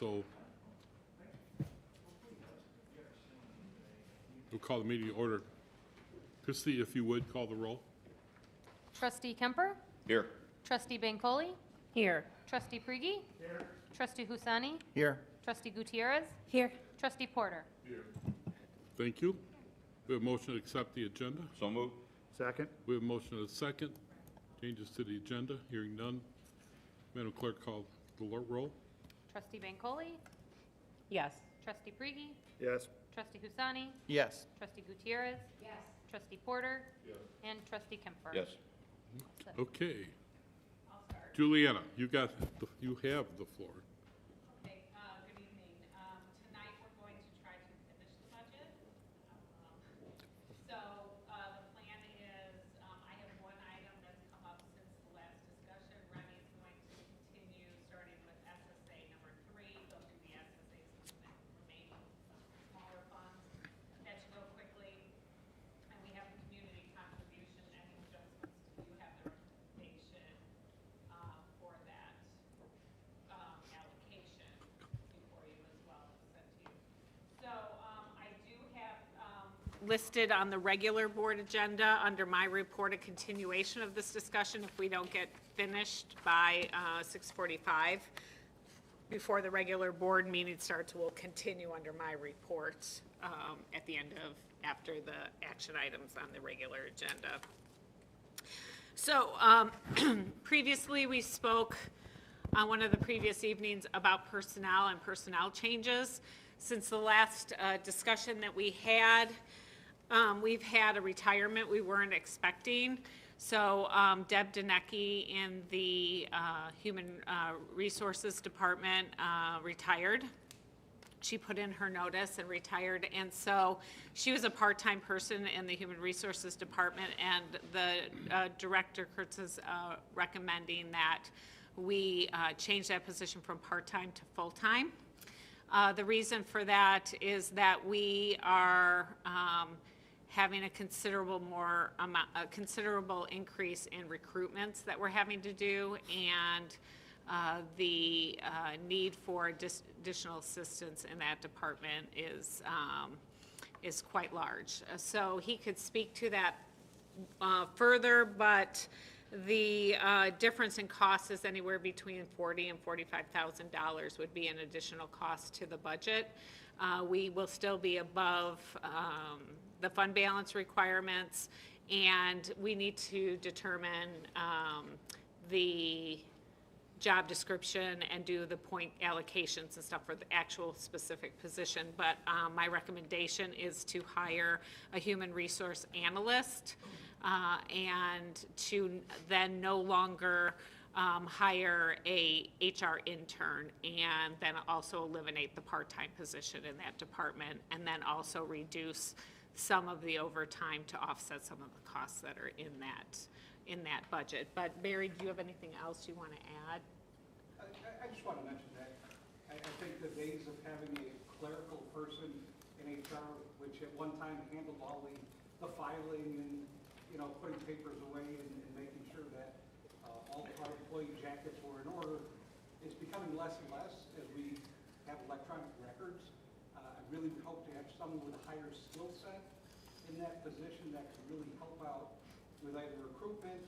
So we'll call the meeting to order. Christie, if you would, call the roll. Trustee Kemper? Here. Trustee Bancole? Here. Trustee Prigi? Here. Trustee Husani? Here. Trustee Gutierrez? Here. Trustee Porter? Thank you. We have a motion to accept the agenda. So moved. Second. We have a motion and a second. Changes to the agenda. Hearing none. Madam Clerk, call the roll. Trustee Bancole? Yes. Trustee Prigi? Yes. Trustee Husani? Yes. Trustee Gutierrez? Yes. Trustee Porter? Yes. And Trustee Kemper? Yes. Okay. Juliana, you have the floor. Okay, good evening. Tonight, we're going to try to finish the budget. So, the plan is, I have one item that's come up since the last discussion. Remy is going to continue, starting with SSA number 3. They'll do the SSA's remaining smaller funds. That should go quickly. And we have the community contribution, any adjustments to do have the recommendation for that allocation before you as well, sent to you. So I do have listed on the regular board agenda under my report a continuation of this discussion if we don't get finished by 6:45 before the regular board meeting starts. We'll continue under my report at the end of after the action items on the regular agenda. So previously we spoke on one of the previous evenings about personnel and personnel changes. Since the last discussion that we had, we've had a retirement we weren't expecting. So Deb Denecki in the Human Resources Department retired. She put in her notice and retired, and so she was a part-time person in the Human Resources Department, and the director, Kurtz, is recommending that we change that position from part-time to full-time. The reason for that is that we are having a considerable increase in recruitments that we're having to do, and the need for additional assistance in that department is quite large. So he could speak to that further, but the difference in cost is anywhere between $40,000 and $45,000 would be an additional cost to the budget. We will still be above the fund balance requirements, and we need to determine the job description and do the point allocations and stuff for the actual specific position. But my recommendation is to hire a human resource analyst and to then no longer hire a HR intern, and then also eliminate the part-time position in that department, and then also reduce some of the overtime to offset some of the costs that are in that budget. But Mary, do you have anything else you want to add? I just want to mention that I think the days of having a clerical person in HR, which at one time handled all the filing and, you know, putting papers away and making sure that all of our employee jackets were in order, is becoming less and less as we have electronic records. I really hope to have someone with a higher skill set in that position that can really help out with either recruitment.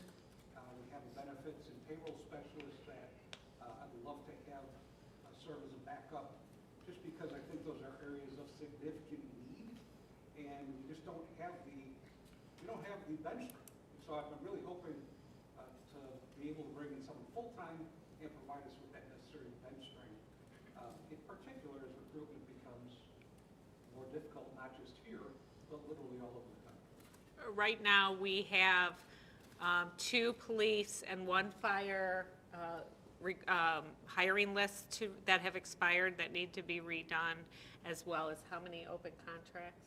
We have a benefits and payroll specialist that I'd love to have serve as a backup, just because I think those are areas of significant need, and we just don't have the bench strength. So I'm really hoping to be able to bring in someone full-time and provide us with that necessary bench strength. In particular, as recruitment becomes more difficult, not just here, but literally all over the country. Right now, we have 2 police and 1 fire hiring lists that have expired that need to be redone, as well as how many open contracts?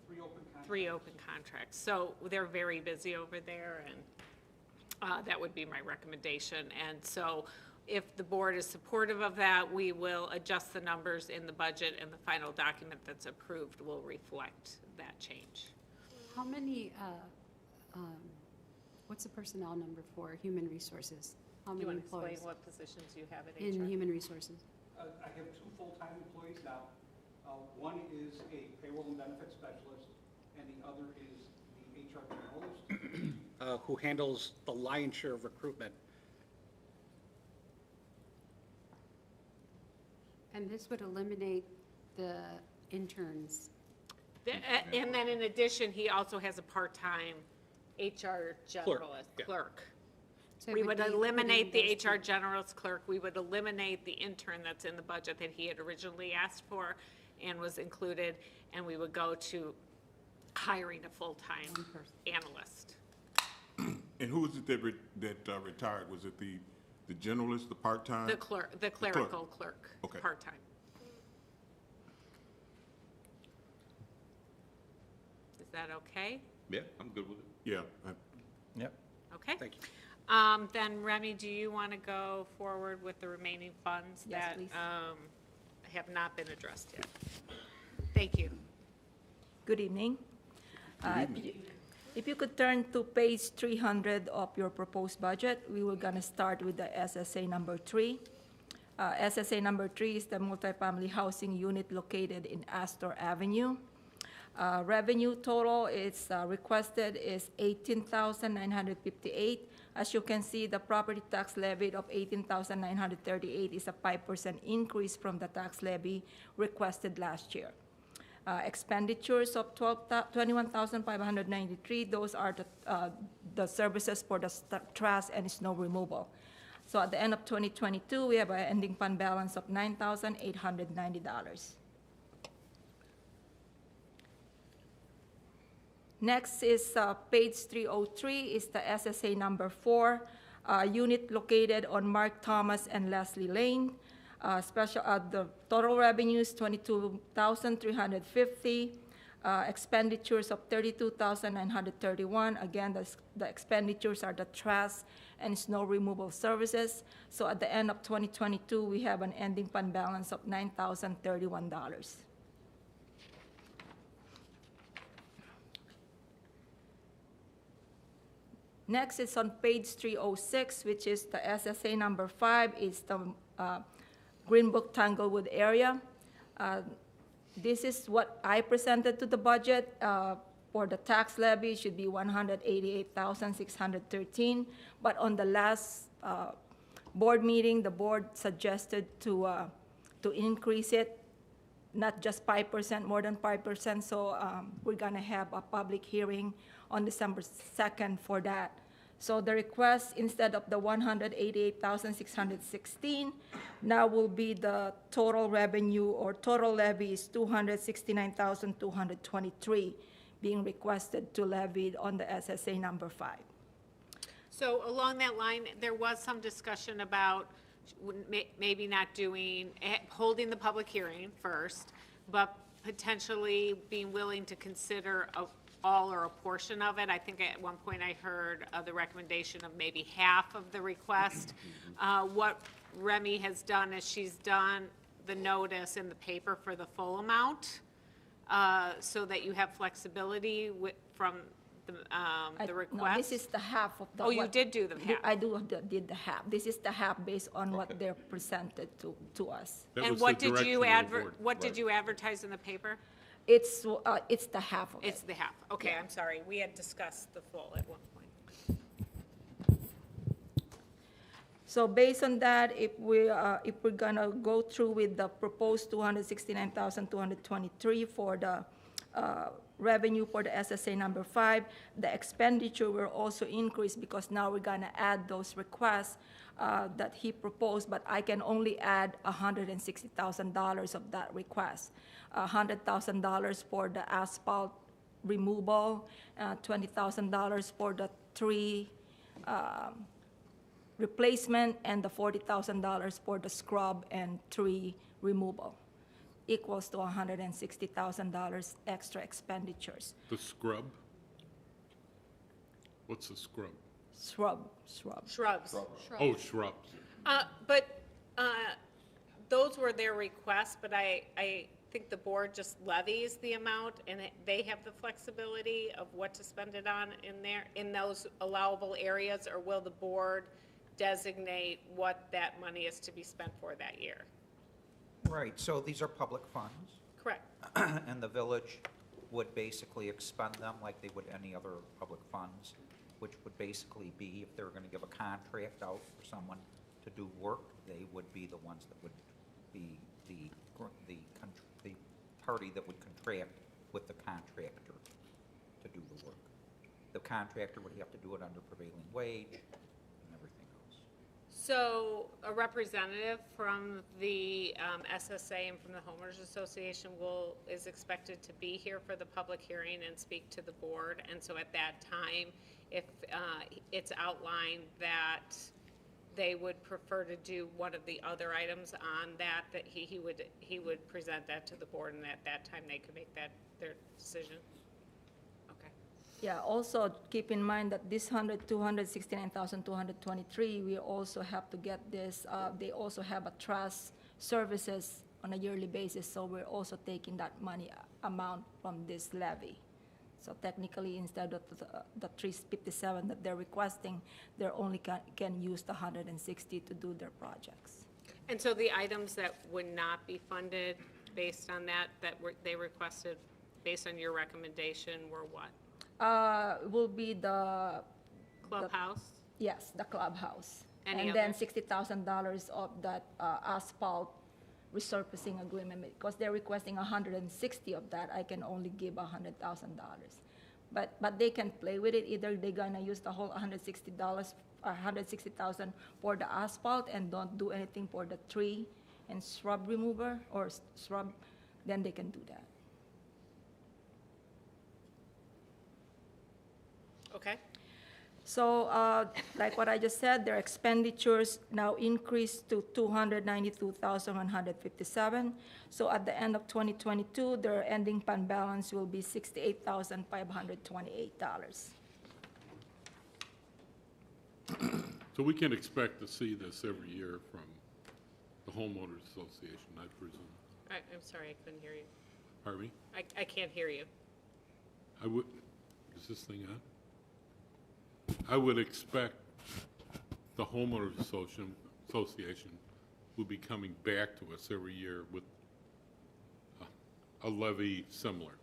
3 open contracts. 3 open contracts. So they're very busy over there, and that would be my recommendation. And so if the board is supportive of that, we will adjust the numbers in the budget, and the final document that's approved will reflect that change. How many, what's the personnel number for human resources? How Do you many want to explain employees? what positions you have at In HR? human resources? I have 2 full-time employees now. One is a payroll and benefits specialist, and the other is the HR generalist, who handles the lion's share of recruitment. And this would eliminate the interns. And then in addition, he also has a part-time HR generalist, yeah. clerk. So it We would be eliminate putting the those HR two- generalist clerk, we would eliminate the intern that's in the budget that he had originally asked for and was included, and we would go to hiring a full-time One person. analyst. And who was it that retired? Was it the generalist, the part-time? The clerk, the clerical clerk, Okay. part-time. Is that okay? Yeah, I'm good with it. Yeah. Yep. Okay. Thank you. Then Remy, do you want to go forward with the remaining funds Yes, that please. have not been addressed yet? Thank you. Good evening. If you could turn to page 300 of your proposed budget, we were going to start with the SSA number 3. SSA number 3 is the multifamily housing unit located in Astor Avenue. Revenue total is requested is $18,958. As you can see, the property tax levy of $18,938 is a 5% increase from the tax levy requested last year. Expenditures of $21,593, those are the services for the trash and snow removal. So at the end of 2022, we have an ending fund balance of $9,890. Next is page 303 is the SSA number 4, unit located on Mark Thomas and Leslie Lane. The total revenue is $22,350. Expenditures of $32,931. Again, the expenditures are the trash and snow removal services. So at the end of 2022, we have an ending fund balance of $9,031. Next is on page 306, which is the SSA number 5, is the Greenbrook Tanglewood area. This is what I presented to the budget. For the tax levy, it should be $188,613. But on the last board meeting, the board suggested to increase it, not just 5%, more than 5%. So we're gonna have a public hearing on December 2nd for that. So the request, instead of the $188,616, now will be the total revenue or total levy is $269,223 being requested to levy on the SSA number 5. So along that line, there was some discussion about maybe not holding the public hearing first, but potentially being willing to consider all or a portion of it. I think at one point I heard the recommendation of maybe half of the request. What Remy has done is she's done the notice in the paper for the full amount, so that you have flexibility from the request. No, this is the half of the. Oh, you did do the half. I did the half. This is the half based on what they're presented to us. That And was what the did you direction of the board. what did you advertise in the paper? It's the half of it. It's the half. Okay, Yeah. I'm sorry. We had discussed the full at one point. So based on that, if we're gonna go through with the proposed $269,223 for the revenue for the SSA number 5, the expenditure will also increase because now we're gonna add those requests that he proposed, but I can only add $160,000 of that request. $100,000 for the asphalt removal, $20,000 for the tree replacement, and the $40,000 for the scrub and tree removal, equals to $160,000 extra expenditures. The scrub? What's a scrub? Shrubs. Oh, shrubs. But those were their requests, but I think the board just levies the amount, and they have the flexibility of what to spend it on in those allowable areas, or will the board designate what that money is to be spent for that year. Right, so these are public funds, Correct. and the village would basically expend them like they would any other public funds, which would basically be, if they were gonna give a contract out for someone to do work, they would be the ones that would be the party that would contract with the contractor to do the work. The contractor would have to do it under prevailing wage and everything else. So a representative from the SSA and from the homeowners association is expected to be here for the public hearing and speak to the board. And so at that time, if it's outlined that they would prefer to do one of the other items on that he would present that to the board, and at that time they could make their decision. Okay. Yeah, also keep in mind that this 269,223, we also have to get this, they also have a trust services on a yearly basis, so we're also taking that money amount from this levy. So technically, instead of the 357 that they're requesting, they only can use the 160 to do their projects. And so the items that would not be funded based on they requested, based on your recommendation, were what? Will be the Clubhouse? yes, the clubhouse. Any And then others? $60,000 of that asphalt resurfacing agreement, because they're requesting 160 of that, I can only give $100,000. But they can play with it, either they're gonna use the whole $160,000 for the asphalt and don't do anything for the tree and shrub remover or shrub, then they can do that. Okay. So, like what I just said, their expenditures now increased to $292,157. So at the end of 2022, their ending fund balance will be $68,528. So we can expect to see this every year from the homeowners association, I presume. I'm sorry, I couldn't hear you. Pardon me? I can't hear you. I would, is this thing on? I would expect the homeowners association will be coming back to us every year with a levy similar.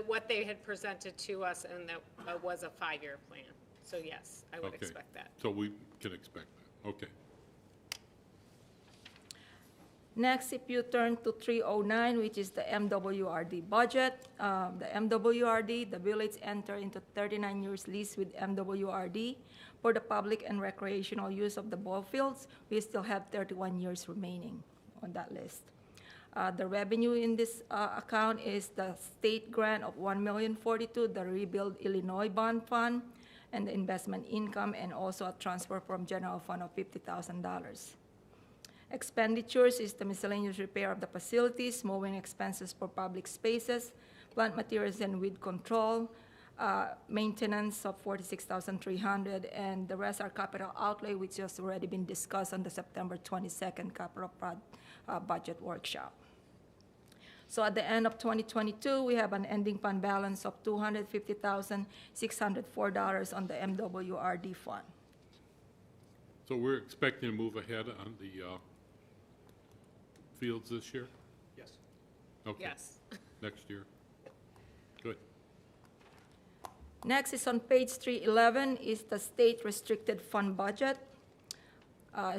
What they had presented to us, and that was a 5-year plan. So yes, I would Okay. expect that. So we can expect that, okay. Next, if you turn to 309, which is the MWRD budget, the MWRD, the village enter into 39 years lease with MWRD for the public and recreational use of the ball fields. We still have 31 years remaining on that list. The revenue in this account is the state grant of $1,042,000, the Rebuild Illinois Bond Fund, and the investment income, and also a transfer from general fund of $50,000. Expenditures is the miscellaneous repair of the facilities, mowing expenses for public spaces, plant materials and weed control, maintenance of $46,300, and the rest are capital outlay, which has already been discussed on the September 22nd capital budget workshop. So at the end of 2022, we have an ending fund balance of $250,604 on the MWRD fund. So we're expecting to move ahead on the fields this year? Yes. Okay. Yes. Next year? Good. Next is on page 311 is the state restricted fund budget.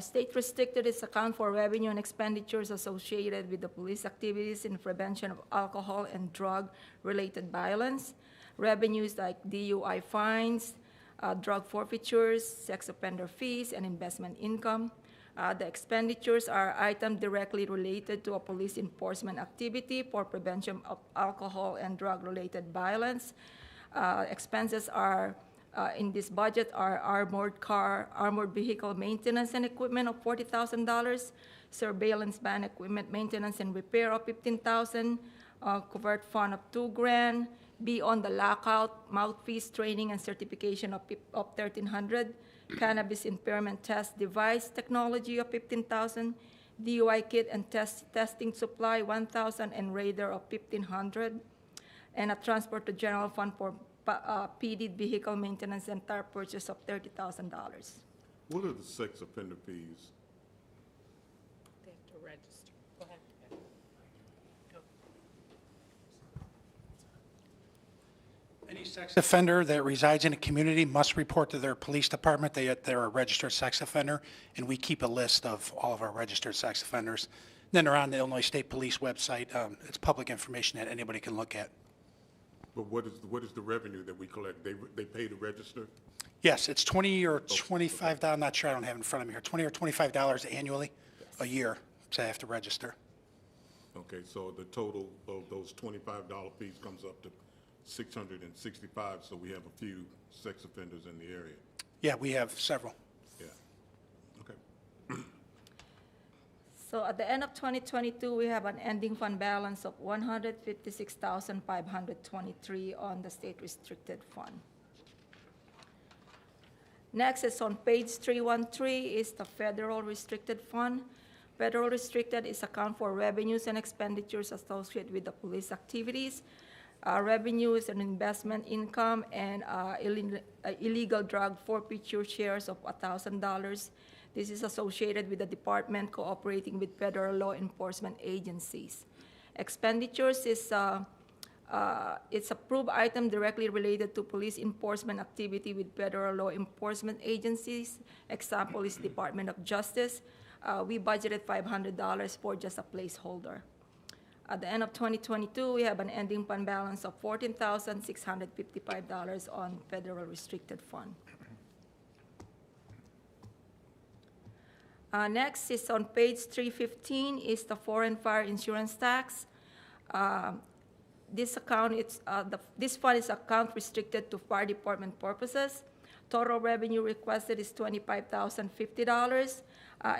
State restricted is account for revenue and expenditures associated with the police activities in prevention of alcohol and drug-related violence. Revenues like DUI fines, drug forfeitures, sex offender fees, and investment income. The expenditures are items directly related to a police enforcement activity for prevention of alcohol and drug-related violence. Expenses are in this budget are armored vehicle maintenance and equipment of $40,000, surveillance van equipment maintenance and repair of $15,000, covert fund of $2,000, beyond the lockout mouthpiece training and certification of $1,300, cannabis impairment test device technology of $15,000, DUI kit and testing supply $1,000, and radar of $1,500, and a transport to general fund for PD vehicle maintenance and tire purchase of $30,000. What are the sex offender fees? They have to register. Go ahead. Go. Any sex offender that resides in a community must report to their police department that they're a registered sex offender, and we keep a list of all of our registered sex offenders. Then they're on the Illinois State Police website. It's public information that anybody can look at. But what is the revenue that we collect? They pay to register? Yes, it's $20 or $25, I'm not sure, I don't have it in front of me here, $20 or $25 annually, a year, to have to register. Okay, so the total of those $25 fees comes up to $665, so we have a few sex offenders in the area. Yeah, we have several. Yeah. Okay. So at the end of 2022, we have an ending fund balance of $156,523 on the state restricted fund. Next is on page 313 is the federal restricted fund. Federal restricted is account for revenues and expenditures associated with the police activities. Revenue is an investment income and illegal drug forfeiture shares of $1,000. This is associated with the department cooperating with federal law enforcement agencies. Expenditures is it's approved item directly related to police enforcement activity with federal law enforcement agencies. Example is Department of Justice. We budgeted $500 for just a placeholder. At the end of 2022, we have an ending fund balance of $14,655 on federal restricted fund. Next is on page 315 is the foreign fire insurance tax. This account, this fund is account restricted to fire department purposes. Total revenue requested is $25,050.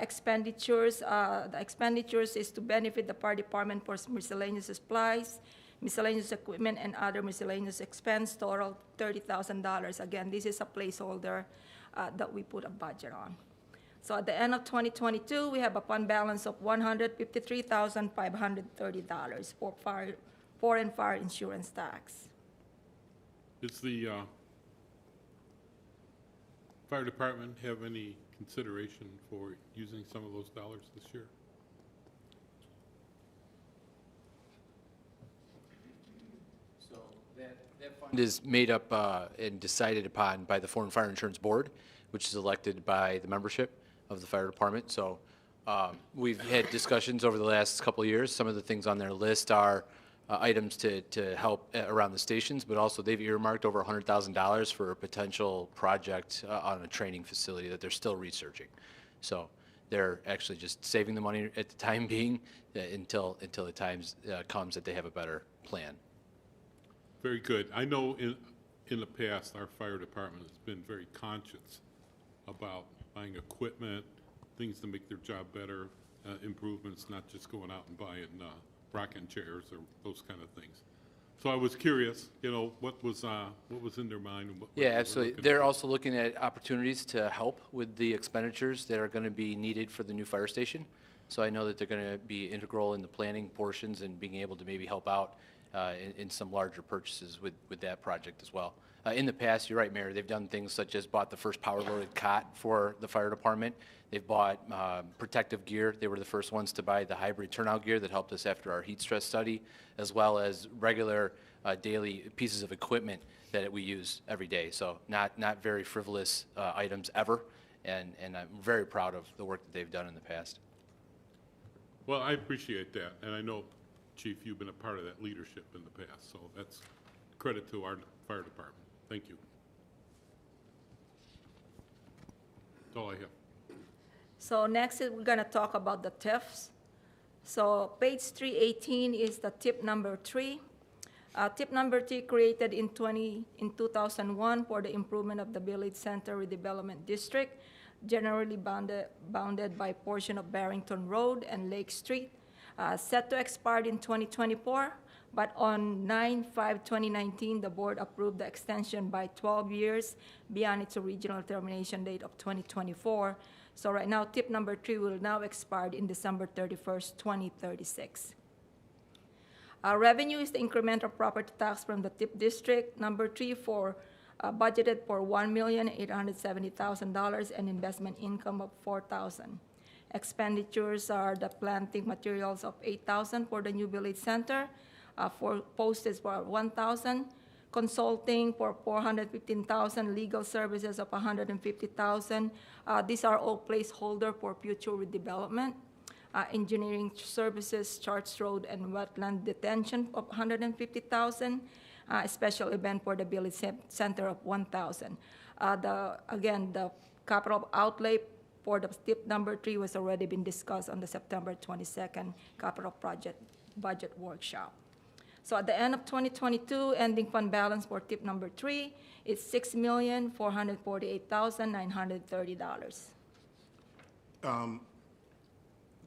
Expenditures, the expenditures is to benefit the fire department for miscellaneous supplies, miscellaneous equipment, and other miscellaneous expense, total $30,000. Again, this is a placeholder that we put a budget on. So at the end of 2022, we have a fund balance of $153,530 for foreign fire insurance tax. Does the fire department have any consideration for using some of those dollars this year? So that fund is made up and decided upon by the Foreign Fire Insurance Board, which is elected by the membership of the fire department. So we've had discussions over the last couple of years. Some of the things on their list are items to help around the stations, but also they've earmarked over $100,000 for a potential project on a training facility that they're still researching. So they're actually just saving the money at the time being until the time comes that they have a better plan. Very good. I know in the past, our fire department has been very conscious about buying equipment, things to make their job better, improvements, not just going out and buying rocking chairs or those kind of things. So I was curious, you know, what was in their mind and what. Yeah, absolutely. They're also looking at opportunities to help with the expenditures that are going to be needed for the new fire station. So I know that they're going to be integral in the planning portions and being able to maybe help out in some larger purchases with that project as well. In the past, you're right, Mayor, they've done things such as bought the first power-loaded cot for the fire department. They've bought protective gear. They were the first ones to buy the hybrid turnout gear that helped us after our heat stress study, as well as regular daily pieces of equipment that we use every day. So not very frivolous items ever, and I'm very proud of the work that they've done in the past. Well, I appreciate that, and I know, Chief, you've been a part of that leadership in the past, so that's credit to our fire department. Thank you. That's all I have. So next we're going to talk about the TIFs. So page 318 is the tip number 3. Tip number 3 created in 2001 for the improvement of the Village Center Redevelopment District, generally bounded by a portion of Barrington Road and Lake Street, set to expire in 2024. But on 9/5/2019, the board approved the extension by 12 years beyond its original termination date of 2024. So right now, tip number 3 will now expire in December 31st, 2036. Revenue is the incremental property tax from the tip district. Number 3 for budgeted for $1,870,000 and investment income of $4,000. Expenditures are the planting materials of $8,000 for the new village center, for postage for $1,000, consulting for $415,000, legal services of $150,000. These are all placeholder for future redevelopment. Engineering services, Charts Road and Wetland Detention of $150,000. A special event for the village center of $1,000. The capital outlay for the tip number 3 was already been discussed on the September 22nd capital project budget workshop. So at the end of 2022, ending fund balance for tip number 3 is $6,448,930.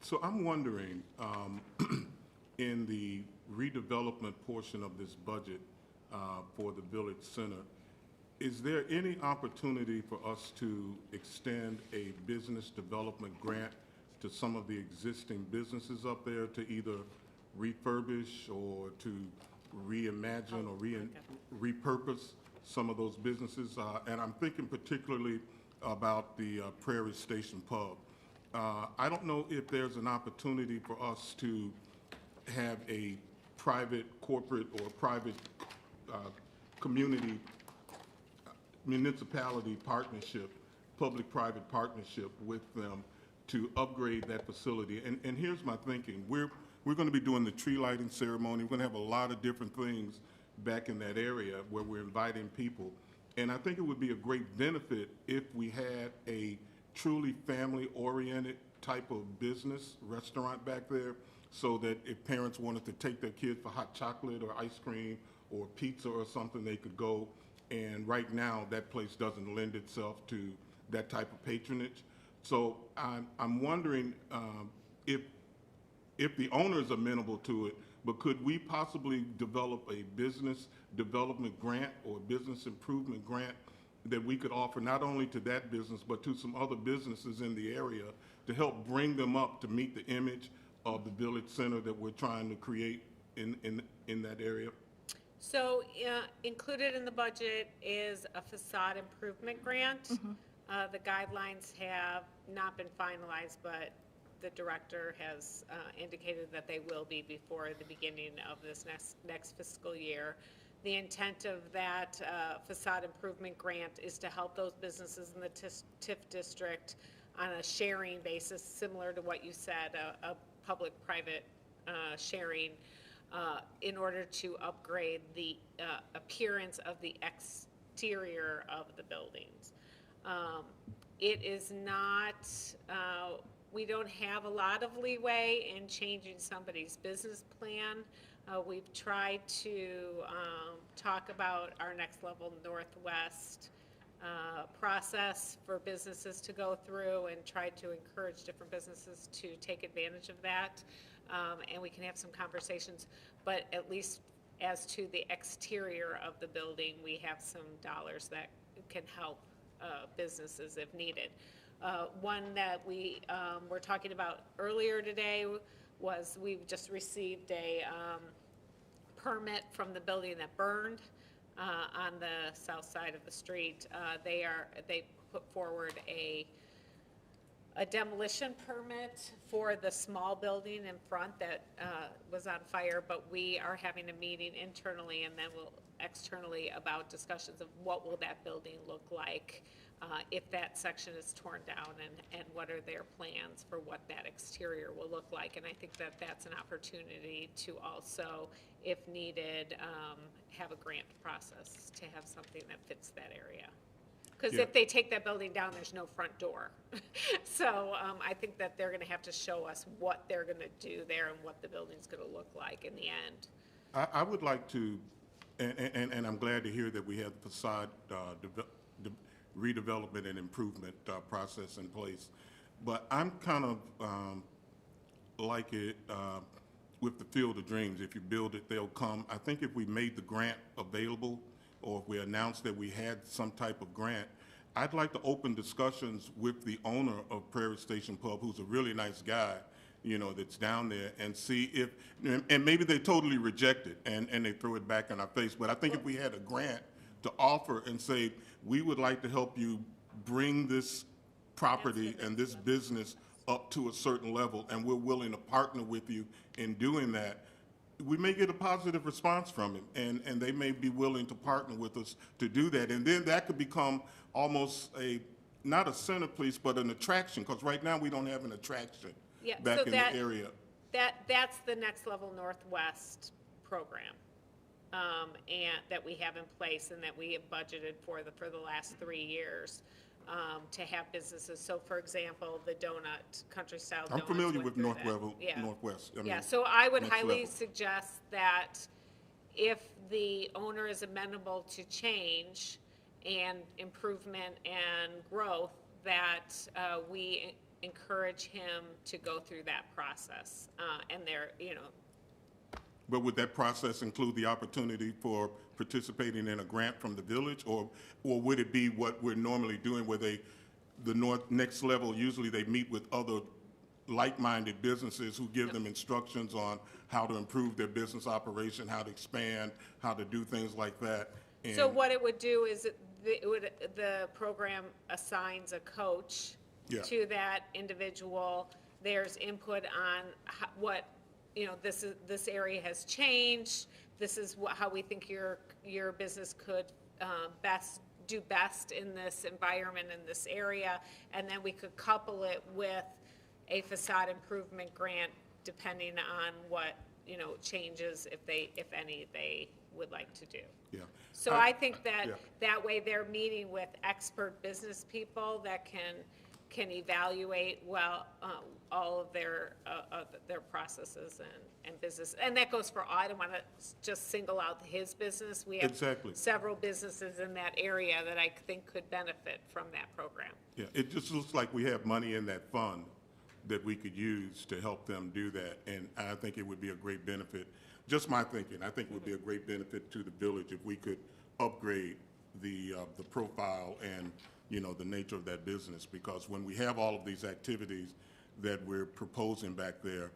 So I'm wondering, in the redevelopment portion of this budget for the village center, is there any opportunity for us to extend a business development grant to some of the existing businesses up there to either refurbish or to reimagine or repurpose some of those businesses? And I'm thinking particularly about the Prairie Station Pub. I don't know if there's an opportunity for us to have a private corporate or private community municipality partnership, public-private partnership with them to upgrade that facility. And here's my thinking. We're going to be doing the tree lighting ceremony. We're going to have a lot of different things back in that area where we're inviting people. And I think it would be a great benefit if we had a truly family-oriented type of business, restaurant back there, so that if parents wanted to take their kids for hot chocolate or ice cream or pizza or something, they could go. And right now, that place doesn't lend itself to that type of patronage. So I'm wondering if the owner is amenable to it, but could we possibly develop a business development grant or business improvement grant that we could offer not only to that business, but to some other businesses in the area to help bring them up to meet the image of the village center that we're trying to create in that area? So included in the budget is a facade improvement grant. The guidelines have not been finalized, but the director has indicated that they will be before the beginning of this next fiscal year. The intent of that facade improvement grant is to help those businesses in the TIF district on a sharing basis, similar to what you said, a public-private sharing, in order to upgrade the appearance of the exterior of the buildings. It is not, we don't have a lot of leeway in changing somebody's business plan. We've tried to talk about our Next Level Northwest process for businesses to go through and try to encourage different businesses to take advantage of that. And we can have some conversations, but at least as to the exterior of the building, we have some dollars that can help businesses if needed. One that we were talking about earlier today was we've just received a permit from the building that burned on the south side of the street. They put forward a demolition permit for the small building in front that was on fire, but we are having a meeting internally and then we'll externally about discussions of what will that building look like if that section is torn down, and what are their plans for what that exterior will look like. And I think that that's an opportunity to also, if needed, have a grant process to have something that fits that area. Because if they take that building down, there's no front door. So I think that they're going to have to show us what they're going to do there and what the building's going to look like in the end. I would like to, and I'm glad to hear that we have the facade redevelopment and improvement process in place. But I'm kind of like it with the Field of Dreams. If you build it, they'll come. I think if we made the grant available, or if we announced that we had some type of grant, I'd like to open discussions with the owner of Prairie Station Pub, who's a really nice guy, you know, that's down there, and see if, and maybe they totally reject it and they throw it back in our face. But I think if we had a grant to to offer and say, we would like to help you bring this property and this business up to a certain level, and we're willing to partner with you in doing that, we may get a positive response from him, and they may be willing to partner with us to do that. And then that could become almost not a centerpiece, but an attraction, because right now we don't have an attraction back in the area. That's the Next Level Northwest program, and that we have in place and that we have budgeted for the last 3 years. To have businesses. So, for example, the country style donuts. I'm familiar with went through that. Northwest. Yeah, so I would Next highly Level. suggest that if the owner is amenable to change and improvement and growth, that we encourage him to go through that process. And But would that process include the opportunity for participating in a grant from the village, or would it be what we're normally doing, where Next Level, usually they meet with other like-minded businesses who give them instructions on how to improve their business operation, how to expand, how to do things like that? And so what it would do is the program assigns a coach to that individual. There's input on what this area has changed. This is how we think your business could do best in this environment, in this area, and then we could couple it with a facade improvement grant, depending on what changes, if any, they would like to do. Yeah. So I think that way they're meeting with expert business people that can evaluate all of their processes and business. And that goes for all. I don't want to just single out his business. We have several businesses in that area that I think could benefit from that program. Yeah, it just looks like we have money in that fund that we could use to help them do that, and I think it would be a great benefit. Just my thinking, I think it would be a great benefit to the village if we could upgrade the profile and the nature of that business, because when we have all of these activities that we're proposing back there,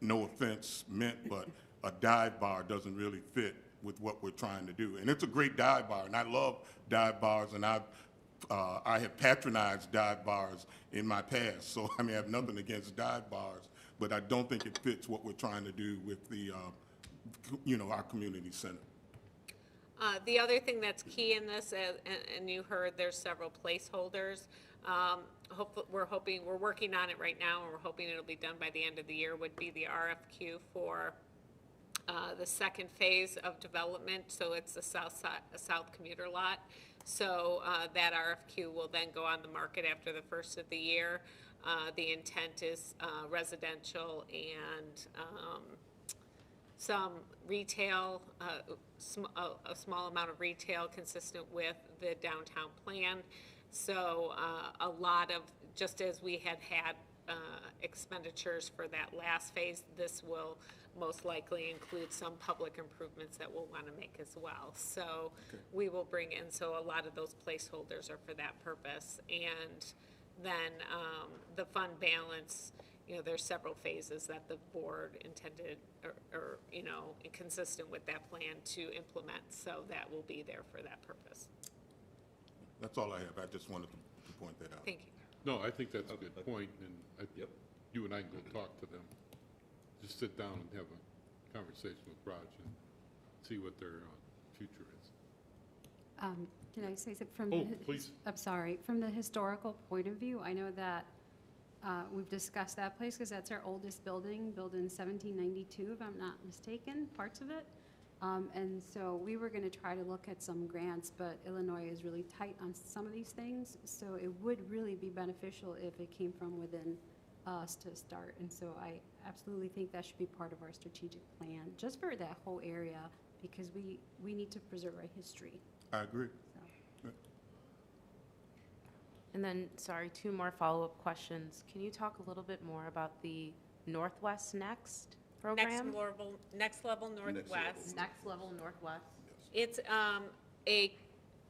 no offense meant, but a dive bar doesn't really fit with what we're trying to do. And it's a great dive bar, and I love dive bars, and I have patronized dive bars in my past, so I have nothing against dive bars, but I don't think it fits what we're trying to do with the, our community center. The other thing that's key in this, and you heard there's several placeholders. We're working on it right now, and we're hoping it'll be done by the end of the year, would be the RFQ for the second phase of development. So it's a south commuter lot. So that RFQ will then go on the market after the first of the year. The intent is residential and some retail, a small amount of retail consistent with the downtown plan. So a lot of, just as we had expenditures for that last phase, this will most likely include some public improvements that we'll want to make as well. So we will bring in, so a lot of those placeholders are for that purpose. And then the fund balance, there's several phases that the board intended or consistent with that plan to implement. So that will be there for that purpose. That's all I have. I just wanted to point that out. Thank you. No, I think that's a good point, and you and I can go talk to them. Just sit down and have a conversation with Raj and see what their future is. Can I say something from? Oh, please. I'm sorry. From the historical point of view, I know that we've discussed that place because that's our oldest building, built in 1792, if I'm not mistaken, parts of it. And so we were going to try to look at some grants, but Illinois is really tight on some of these things. So it would really be beneficial if it came from within us to start. And so I absolutely think that should be part of our strategic plan, just for that whole area, because we need to preserve our history. I agree. So. And then, sorry, 2 more follow-up questions. Can you talk a little bit more about the Northwest Next program? Next Level Northwest. Next Level Northwest. It's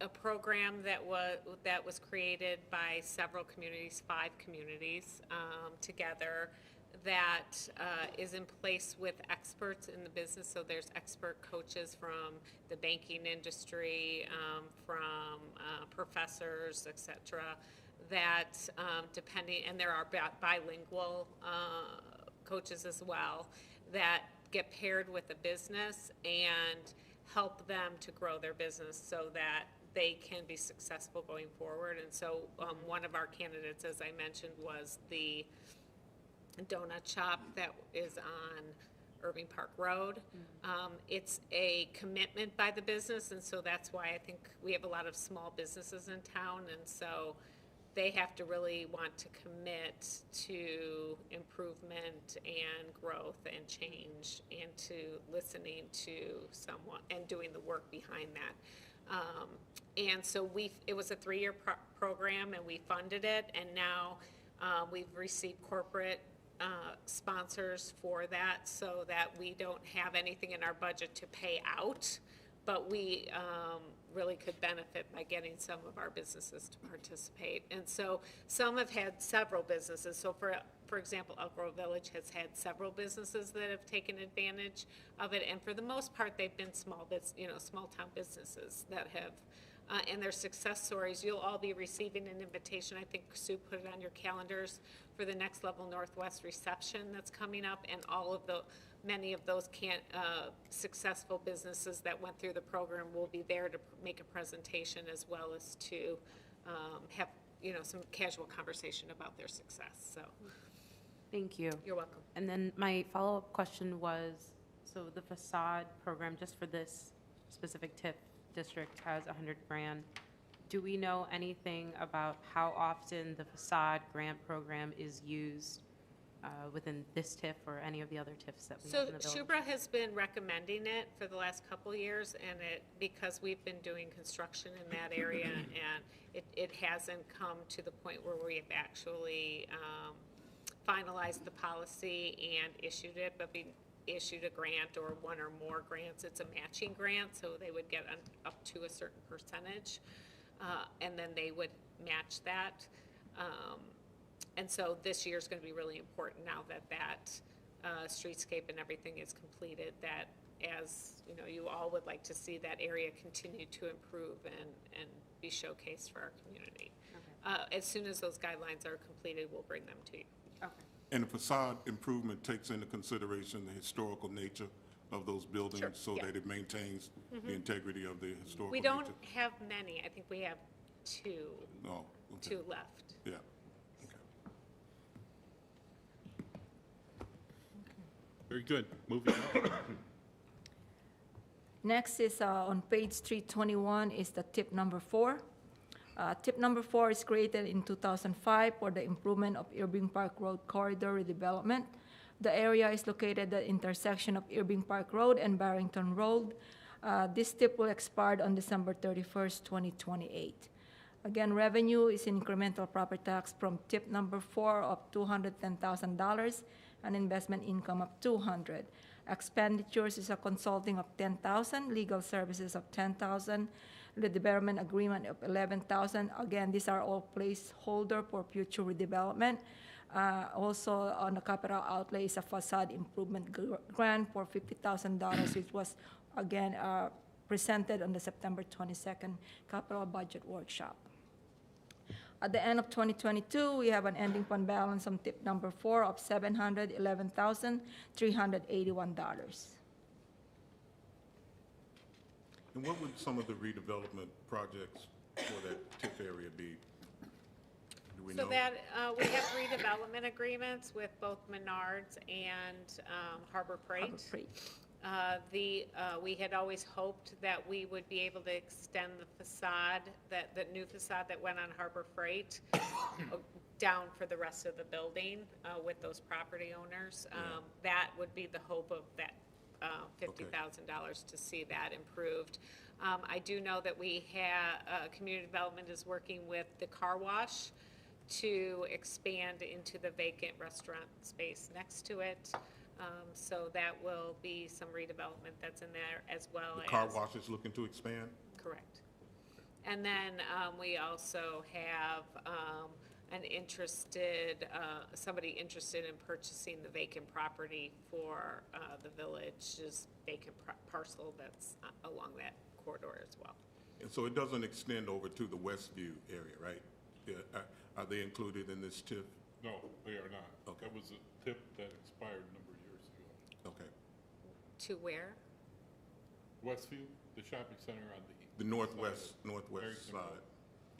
a program that was created by several communities, 5 communities together, that is in place with experts in the business. So there's expert coaches from the banking industry, from professors, et cetera, that depending, and there are bilingual coaches as well, that get paired with a business and help them to grow their business so that they can be successful going forward. And so one of our candidates, as I mentioned, was the donut shop that is on Irving Park Road. It's a commitment by the business, and so that's why I think we have a lot of small businesses in town, and so they have to really want to commit to improvement and growth and change and to listening to someone and doing the work behind that. And so it was a 3-year program, and we funded it, and now we've received corporate sponsors for that, so that we don't have anything in our budget to pay out, but we really could benefit by getting some of our businesses to participate. And so some have had several businesses. So for example, Elk Grove Village has had several businesses that have taken advantage of it, and for the most part, they've been small town businesses that have. And their success stories. You'll all be receiving an invitation. I think Sue put it on your calendars for the Next Level Northwest reception that's coming up, and many of those successful businesses that went through the program will be there to make a presentation, as well as to have some casual conversation about their success. So, Thank you. you're welcome. And then my follow-up question was, so the Facade program, just for this specific TIF district, has $100,000. Do we know anything about how often the Facade grant program is used within this TIF or any of the other TIFs that we have in the village? Shubra has been recommending it for the last couple years, and because we've been doing construction in that area, and it hasn't come to the point where we have actually finalized the policy and issued it, but we issued a grant or one or more grants. It's a matching grant, so they would get up to a certain percentage, and then they would match that. And so this year is going to be really important now that streetscape and everything is completed, that as you all would like to see that area continue to improve and be showcased for our community. Okay. As soon as those guidelines are completed, we'll bring them to you. Okay. And the facade improvement takes into consideration the historical nature of those buildings, Sure, so yeah. that it maintains the integrity of the historical We nature? don't have many. I think we have two No, okay. left. Yeah. Very good. Moving on. Next is on page 321 is the tip number 4. Tip number 4 is created in 2005 for the improvement of Irving Park Road corridor redevelopment. The area is located at the intersection of Irving Park Road and Barrington Road. This tip will expire on December 31st, 2028. Again, revenue is incremental property tax from tip number 4 of $210,000 and investment income of $200,000. Expenditures is a consulting of $10,000, legal services of $10,000, the development agreement of $11,000. Again, these are all placeholder for future redevelopment. Also, on the capital outlay is a facade improvement grant for $50,000, which was again presented on the September 22nd capital budget workshop. At the end of 2022, we have an ending fund balance on tip number 4 of $711,381. And what would some of the redevelopment projects for that TIF area be? Do we know? So that we have redevelopment agreements with both Menards and Harbor Freight. We had always hoped that we would be able to extend the facade, the new facade that went on Harbor Freight, down for the rest of the building with those property owners. That would be the hope of that $50,000 to see that improved. I do know that we have, community development is working with the car wash to expand into the vacant restaurant space next to it. So that will be some redevelopment that's in there, as well as. The car wash is looking to expand? Correct. And then we also have somebody interested in purchasing the vacant property for the village's vacant parcel that's along that corridor as well. And so it doesn't extend over to the Westview area, right? Yeah, are they included in this TIF? No, they are not. Okay. That was a tip that expired a number of years ago. Okay. To where? Westview, the shopping center on The northwest Barrington side Road.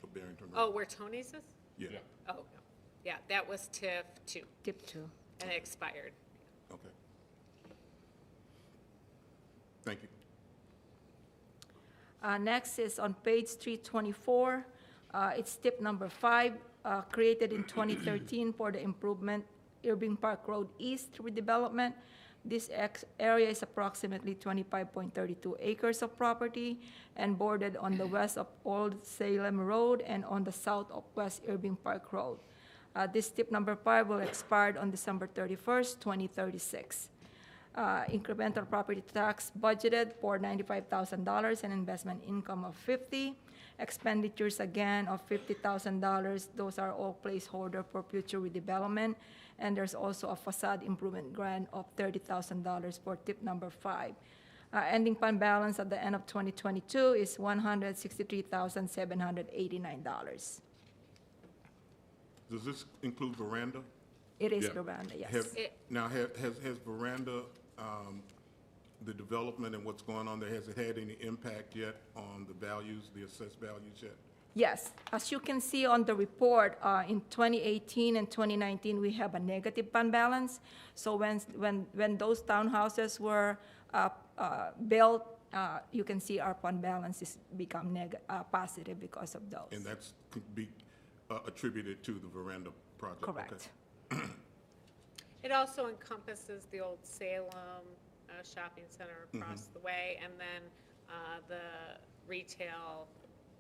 of Barrington Road. Oh, where Tony's is? Yeah, Yeah. Oh, no. Yeah, that was TIF 2, Tip 2. and it expired. okay. Thank you. Next is on page 324. It's tip number 5, created in 2013 for the improvement Irving Park Road East redevelopment. This area is approximately 25.32 acres of property and bordered on the west of Old Salem Road and on the south of West Irving Park Road. This tip number 5 will expire on December 31st, 2036. Incremental property tax budgeted for $95,000 and investment income of $50,000. Expenditures again of $50,000. Those are all placeholder for future redevelopment. And there's also a facade improvement grant of $30,000 for tip number 5. Ending fund balance at the end of 2022 is $163,789. Does this include veranda? It is Yeah. Miranda, yes. Now, has veranda, the development and what's going on there, has it had any impact yet on the values, the assessed values yet? Yes, as you can see on the report, in 2018 and 2019, we have a negative fund balance. So when those townhouses were built, you can see our fund balance is become positive because of those. And that's could be attributed to the veranda project? Okay. Correct. It also encompasses the old Salem shopping center across the way, and then the retail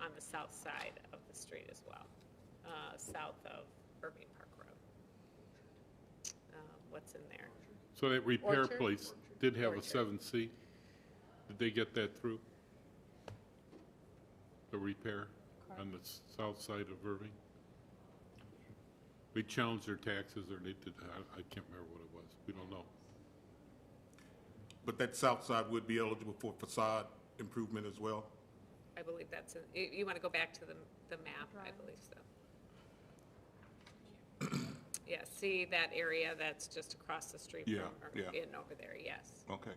on the south side of the street as well, south of Irving Park Road. What's in there? So that repair Orchard? place did have a Orchard. 7C. Did they get that through? The repair on the south side of Irving? They challenged their taxes, or they did, I can't remember what it was. We don't know. But that south side would be eligible for facade improvement as well? I believe that's, you want to go back to the map, I believe so. Yeah, see that area that's just across the street from, Yeah, or yeah. in over there, yes. Okay.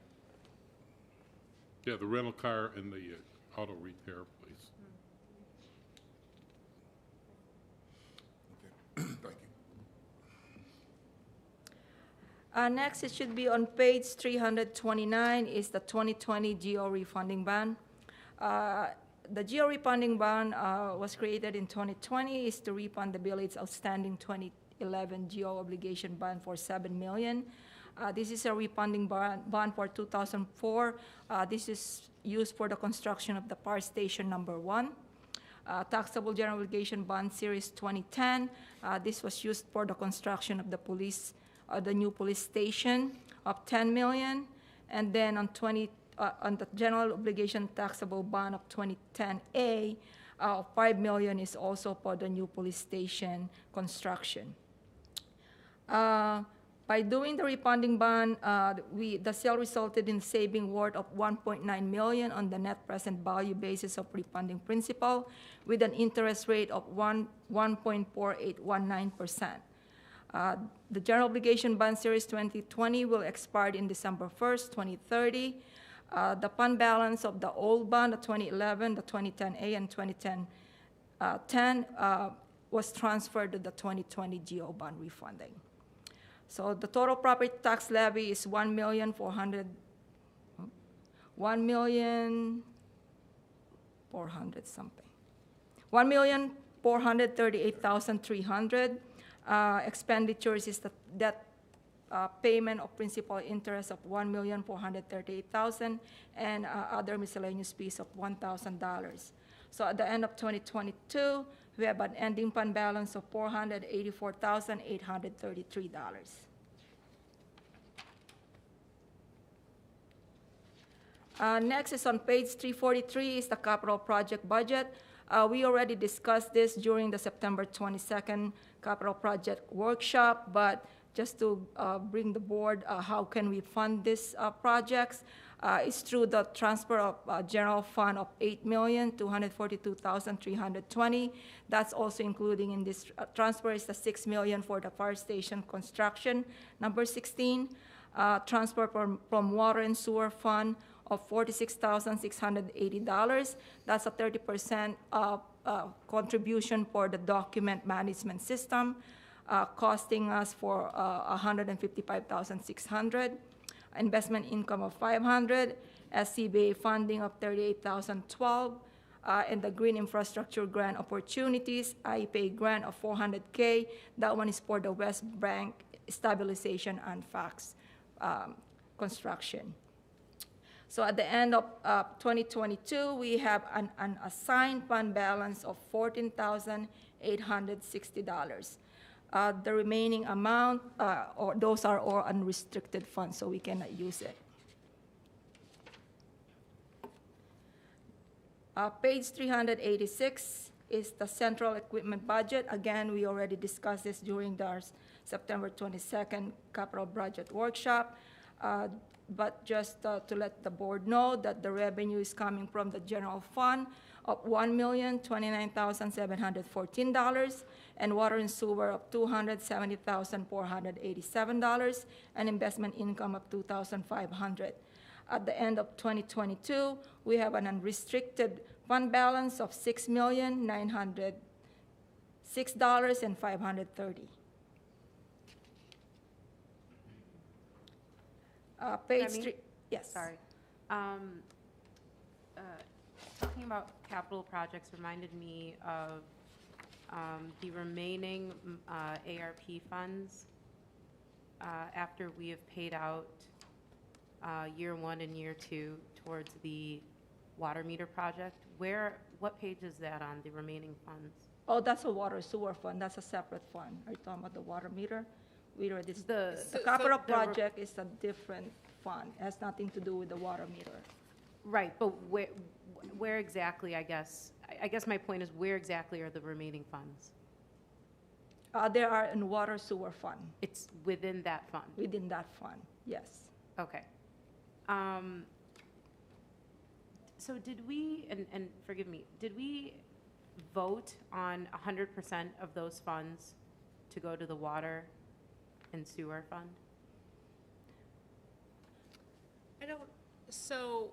Yeah, the rental car and the auto repair place. Okay. Thank you. Next, it should be on page 329 is the 2020 GO refunding bond. The GO refunding bond was created in 2020 is to refund the village's outstanding 2011 GO obligation bond for $7 million. This is a refunding bond for 2004. This is used for the construction of the Fire Station number 1. Taxable general obligation bond series 2010. This was used for the construction of the new police station of $10 million. And then on the general obligation taxable bond of 2010A, $5 million is also for the new police station construction. By doing the refunding bond, the sale resulted in saving worth of $1.9 million on the net present value basis of refunding principal with an interest rate of 1.4819%. The general obligation bond series 2020 will expire in December 1st, 2030. The fund balance of the old bond, the 2011, the 2010A, and 2010 was transferred to the 2020 GO bond refunding. So the total property tax levy is $1,438,300. Expenditures is the debt payment of principal interest of $1,438,000 and other miscellaneous fees of $1,000. So at the end of 2022, we have an ending fund balance of $484,833. Next is on page 343 is the capital project budget. We already discussed this during the September 22nd capital project workshop, but just to bring the board, how can we fund these projects? It's through the transfer of general fund of $8,242,320. That's also including in this transfer is the $6 million for the fire station construction, number 16. Transfer from water and sewer fund of $46,680. That's a 30% contribution for the document management system, costing us for $155,600. Investment income of $500, SCBA funding of $38,012, and the green infrastructure grant opportunities, IEPA grant of $400K. That one is for the West Bank stabilization and FACTS construction. So at the end of 2022, we have an unassigned fund balance of $14,860. The remaining amount, or those are all unrestricted funds, so we cannot use it. Page 386 is the central equipment budget. Again, we already discussed this during our September 22nd capital budget workshop. But just to let the board know that the revenue is coming from the general fund of $1,029,714, and water and sewer of $270,487, and investment income of $2,500. At the end of 2022, we have an unrestricted fund balance of $6,906,530. Page Remy? 3, yes. Sorry. Talking about capital projects reminded me of the remaining ARP funds after we have paid out year 1 and year 2 towards the water meter project. What page is that on, the remaining funds? Oh, that's a water sewer fund. That's a separate fund. Are you talking about the water meter? We already, the capital project is a different fund. It has nothing to do with the water meter. Right, but where exactly, I guess my point is, where exactly are the remaining funds? There are in water sewer fund. It's within that fund? Within that fund, yes. Okay. So did we, and forgive me, did we vote on 100% of those funds to go to the water and sewer fund? So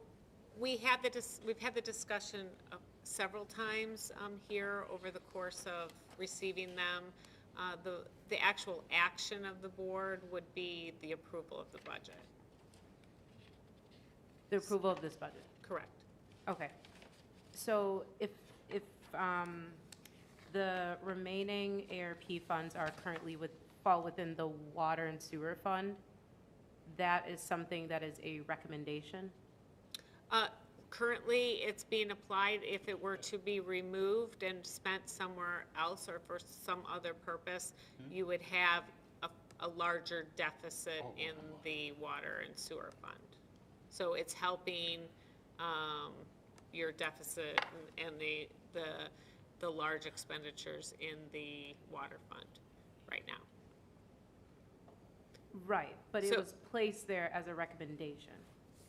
we've had the discussion several times here over the course of receiving them. The actual action of the board would be the approval of the budget. The approval of this budget? Correct. Okay. So if the remaining ARP funds are currently fall within the water and sewer fund, that is something that is a recommendation? Currently, it's being applied if it were to be removed and spent somewhere else or for some other purpose, you would have a larger deficit in the water and sewer fund. So it's helping your deficit and the large expenditures in the water fund right now. Right, but it was placed there as a recommendation.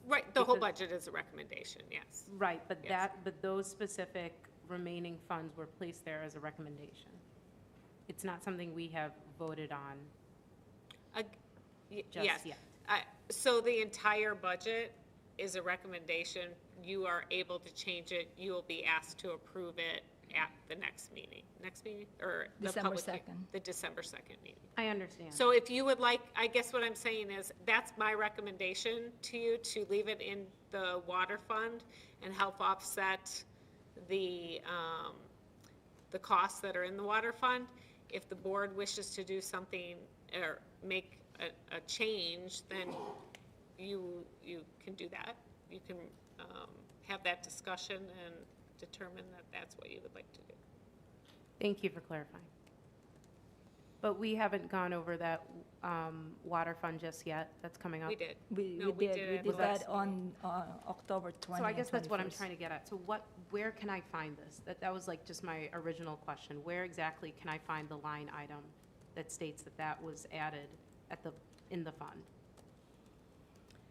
Right, the whole budget is a recommendation, yes. Right, but Yes. but those specific remaining funds were placed there as a recommendation. It's not something we have voted on just Yes. yet. So the entire budget is a recommendation. You are able to change it. You will be asked to approve it at the next meeting. Next meeting, or the December public, 2nd. the December 2nd meeting. I understand. So if you would like, I guess what I'm saying is, that's my recommendation to you, to leave it in the water fund and help offset the costs that are in the water fund. If the board wishes to do something or make a change, then you can do that. You can have that discussion and determine that that's what you would like to do. Thank you for clarifying. But we haven't gone over that water fund just yet. That's coming up. We did. We No, we did, did we it did last that on October 20 So I and guess that's what I'm 21st. trying to get at. So where can I find this? That was like just my original question. Where exactly can I find the line item that states that was added in the fund?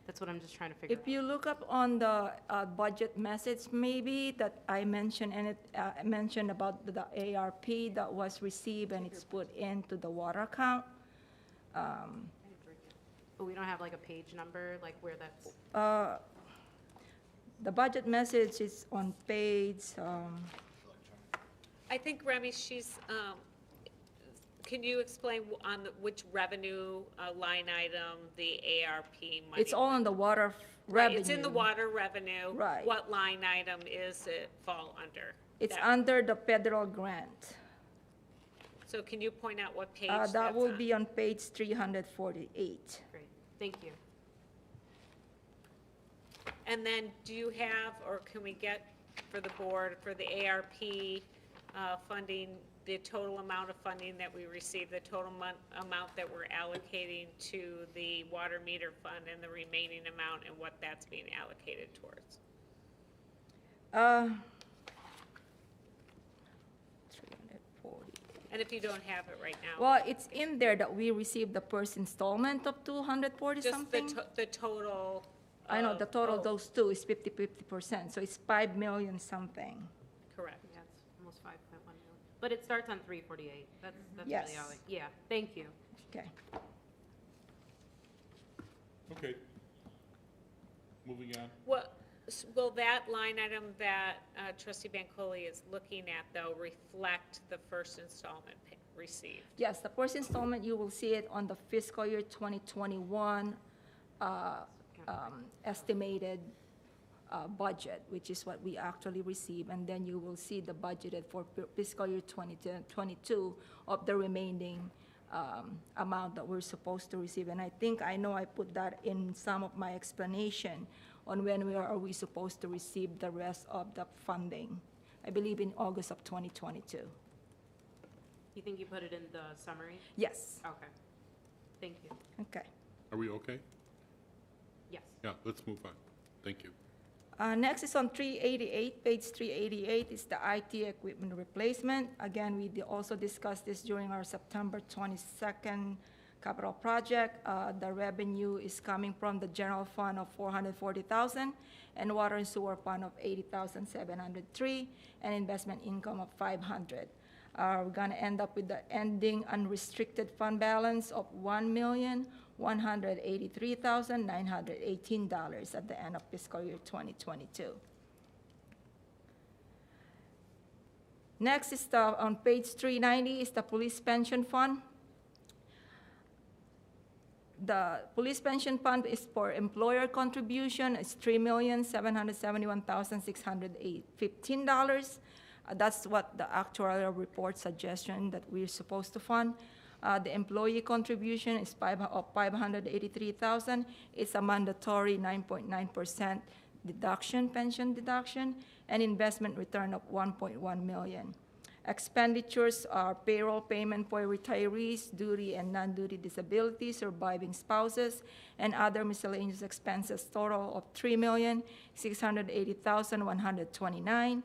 That's what I'm just trying to figure out. If you look up on the budget message, maybe that I mentioned, and it mentioned about the ARP that was received and it's put into the water account. But we don't have like a page number, like where that's, The budget message is on page, I think, Remy, can you explain which revenue line item the ARP money? it's all on the water Right, revenue. it's in the water revenue. Right. What line item is it fall under? It's That- under the federal grant. So can you point out what page that's That will on? be on page 348. great, thank you. And then do you have, or can we get for the board, for the ARP funding, the total amount of funding that we received, the total amount that we're allocating to the water meter fund and the remaining amount and what that's being allocated towards? 340. And if you don't have it right now. Well, it's in there that we received the first installment of 240 Just something. the total. I know, the total of oh, those two is 50%, so it's 5 million something. Correct. Yeah, it's almost 5.1 million. But it starts on 348. That's Yes. really all, yeah, thank you. Okay. Okay. Moving on. Will that line item that trustee Bancole is looking at, though, reflect the first installment received? Yes, the first installment, you will see it on the fiscal year 2021 estimated budget, which is what we actually receive, and then you will see the budgeted for fiscal year 2022 of the remaining amount that we're supposed to receive. And I think, I know I put that in some of my explanation on when are we supposed to receive the rest of the funding. I believe in August of 2022. You think you put it in the summary? Yes, Okay, thank you. okay. Are we okay? Yes. Yeah, let's move on. Thank you. Next is on 388, page 388 is the IT equipment replacement. Again, we also discussed this during our September 22nd capital project. The revenue is coming from the general fund of $440,000 and water and sewer fund of $80,703 and investment income of $500. We're gonna end up with the ending unrestricted fund balance of $1,183,918 at the end of fiscal year 2022. Next is on page 390 is the police pension fund. The police pension fund is for employer contribution. It's $3,771,615. That's what the actuarial report suggestion that we're supposed to fund. The employee contribution is $583,000. It's a mandatory 9.9% deduction, pension deduction, and investment return of $1.1 million. Expenditures are payroll payment for retirees, duty and non-duty disability, surviving spouses, and other miscellaneous expenses, total of $3,680,129.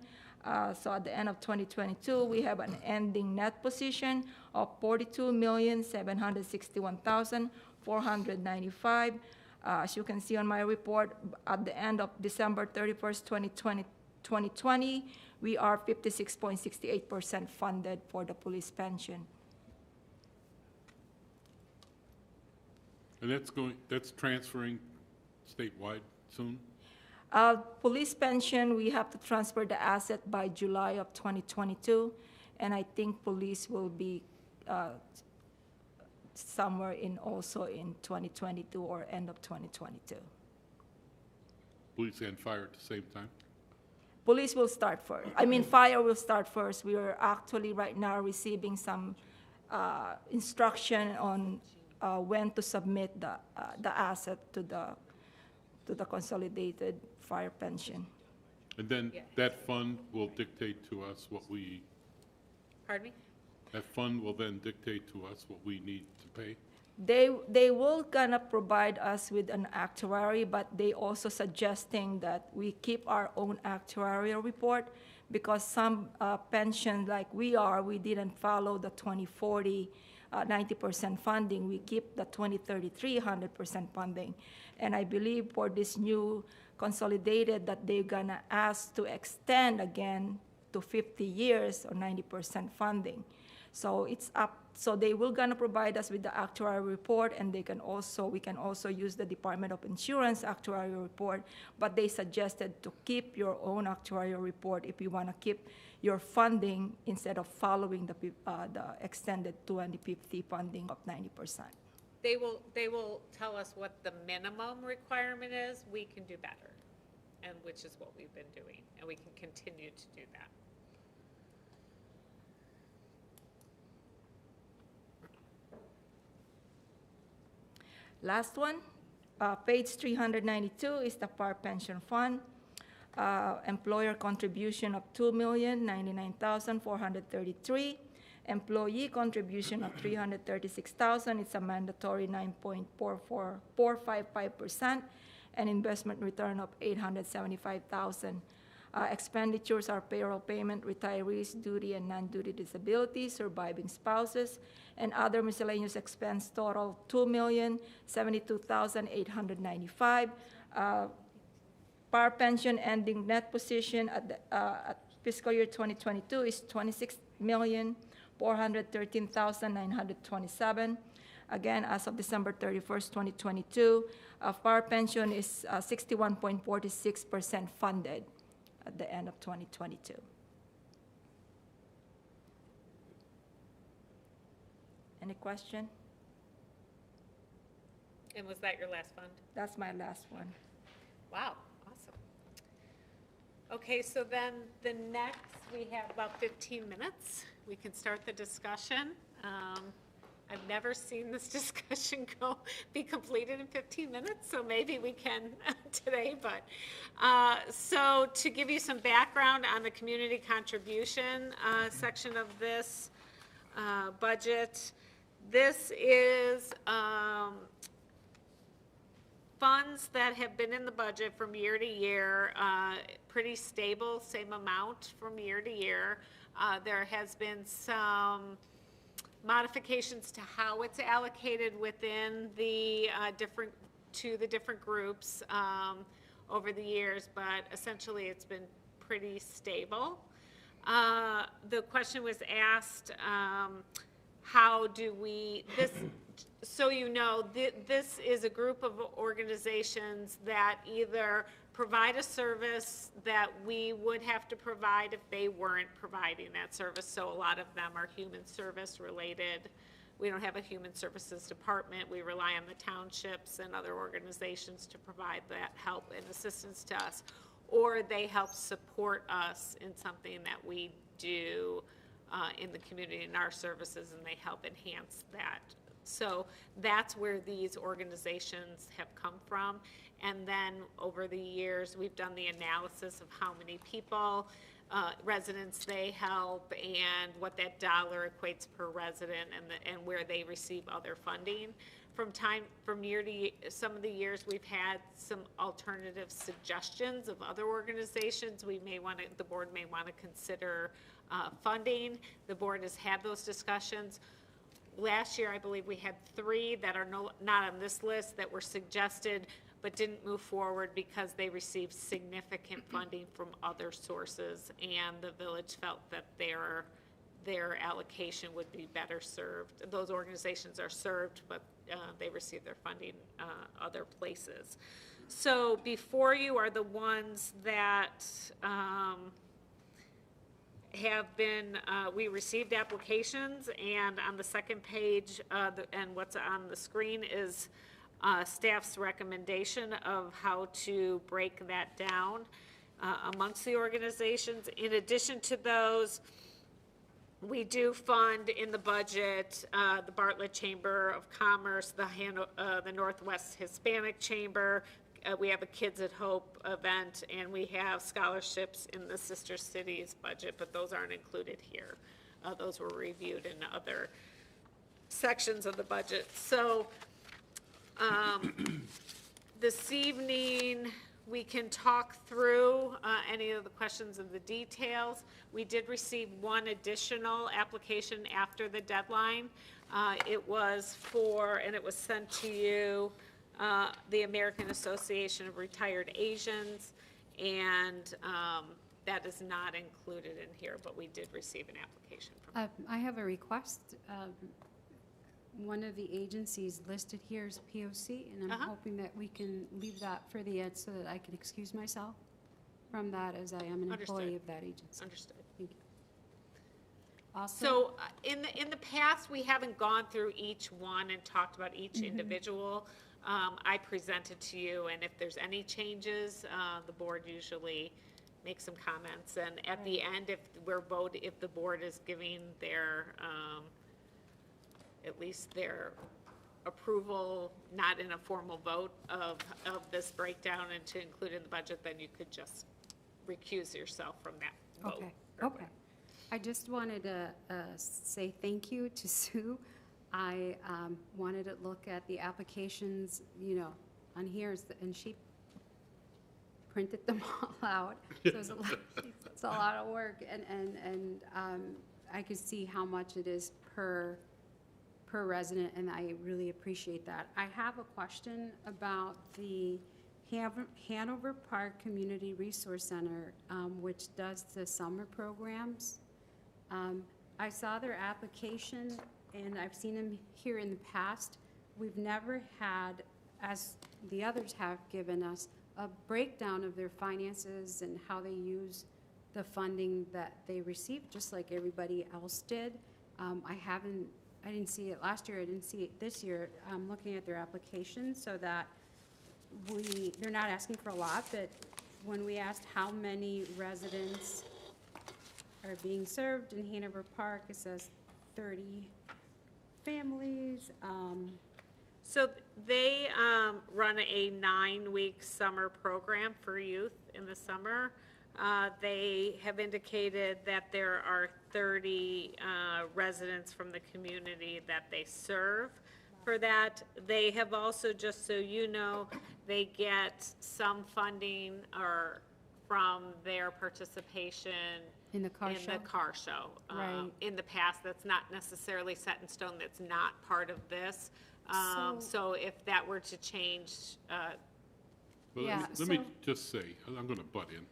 So at the end of 2022, we have an ending net position of $42,761,495. As you can see on my report, at the end of December 31st, 2020, we are 56.68% funded for the police pension. And that's transferring statewide soon? Police pension, we have to transfer the asset by July of 2022, and I think police will be somewhere also in 2022 or end of 2022. Police and fire at the same time? Police will start first. I mean, fire will start first. We are actually right now receiving some instruction on when to submit the asset to the consolidated fire pension. And then Yeah. that fund will dictate to us what we, Pardon me? That fund will then dictate to us what we need to pay? They will gonna provide us with an actuary, but they also suggesting that we keep our own actuarial report because some pension like we didn't follow the 2040 90% funding. We keep the 2033 100% funding. And I believe for this new consolidated that they're gonna ask to extend again to 50 years or 90% funding. So it's up, so they will gonna provide us with the actuarial report, and we can also use the Department of Insurance actuarial report, but they suggested to keep your own actuarial report if you wanna keep your funding instead of following the extended 2050 funding of 90%. They will tell us what the minimum requirement is. We can do better, and which is what we've been doing, and we can continue to do that. Last one, page 392 is the PAR pension fund. Employer contribution of $2,099,433. Employee contribution of $336,000. It's a mandatory 9.455%, and investment return of $875,000. Expenditures are payroll payment, retirees, duty and non-duty disability, surviving spouses, and other miscellaneous expense total $2,072,895. PAR pension ending net position at fiscal year 2022 is $26,413,927. Again, as of December 31st, 2022, PAR pension is 61.46% funded at the end of 2022. Any question? And was that your last fund? That's my last one. Wow, awesome. Okay, so then the next, we have about 15 minutes. We can start the discussion. I've never seen this discussion be completed in 15 minutes, so maybe we can today. But so to give you some background on the community contribution section of this budget, this is funds that have been in the budget from year to year, pretty stable, same amount from year to year. There has been some modifications to how it's allocated within the different groups over the years, but essentially it's been pretty stable. The question was asked, how do we, so you know, this is a group of organizations that either provide a service that we would have to provide if they weren't providing that service. So a lot of them are human service related. We don't have a human services department. We rely on the townships and other organizations to provide that help and assistance to us. Or they help support us in something that we do in the community in our services, and they help enhance that. So that's where these organizations have come from. And then over the years, we've done the analysis of how many people, residents they help, and what that dollar equates per resident, and where they receive other funding. From year to year, some of the years we've had some alternative suggestions of other organizations the board may want to consider funding. The board has had those discussions. Last year, I believe we had 3 that are not on this list that were suggested but didn't move forward because they received significant funding from other sources, and the village felt that their allocation would be better served. Those organizations are served, but they receive their funding other places. So before you are the ones that have been, we received applications, and on the second page, and what's on the screen is staff's recommendation of how to break that down amongst the organizations. In addition to those, we do fund in the budget the Bartlett Chamber of Commerce, the Northwest Hispanic Chamber. We have a Kids at Hope event, and we have scholarships in the Sister Cities budget, but those aren't included here. Those were reviewed in other sections of the budget. So this evening, we can talk through any of the questions and the details. We did receive one additional application after the deadline. It was for, and it was sent to you, the American Association of Retired Asians, and that is not included in here, but we did receive an application from I have a request. One of the agencies listed here is POC, and I'm hoping that we can leave that for the end so that I can excuse myself from that, as I am an employee of that agency. Understood. Thank you. Also, So in the past, we haven't gone through each one and talked about each individual. I presented to you, and if there's any changes, the board usually makes some comments. And at the end, if the board is giving their, at least their approval, not in a formal vote of this breakdown and to include in the budget, then you could just recuse yourself from that vote. Okay. I just wanted to say thank you to Sue. I wanted to look at the applications, on here, and she printed them all out. So it's a lot of work, and I could see how much it is per resident, and I really appreciate that. I have a question about the Hanover Park Community Resource Center, which does the summer programs. I saw their application, and I've seen them here in the past. We've never had, as the others have given us, a breakdown of their finances and how they use the funding that they receive, just like everybody else did. I didn't see it last year, I didn't see it this year. I'm looking at their application so that they're not asking for a lot, but when we asked how many residents are being served in Hanover Park, it says 30 families. So they run a 9-week summer program for youth in the summer. They have indicated that there are 30 residents from the community that they serve for that. They have also, just so you know, they get some funding from their participation In the car show? In the car show. Right. In the past, that's not necessarily set in stone, that's not part of this. So if that were to change, Well, Yeah, let me so- just say, I'm going to butt in.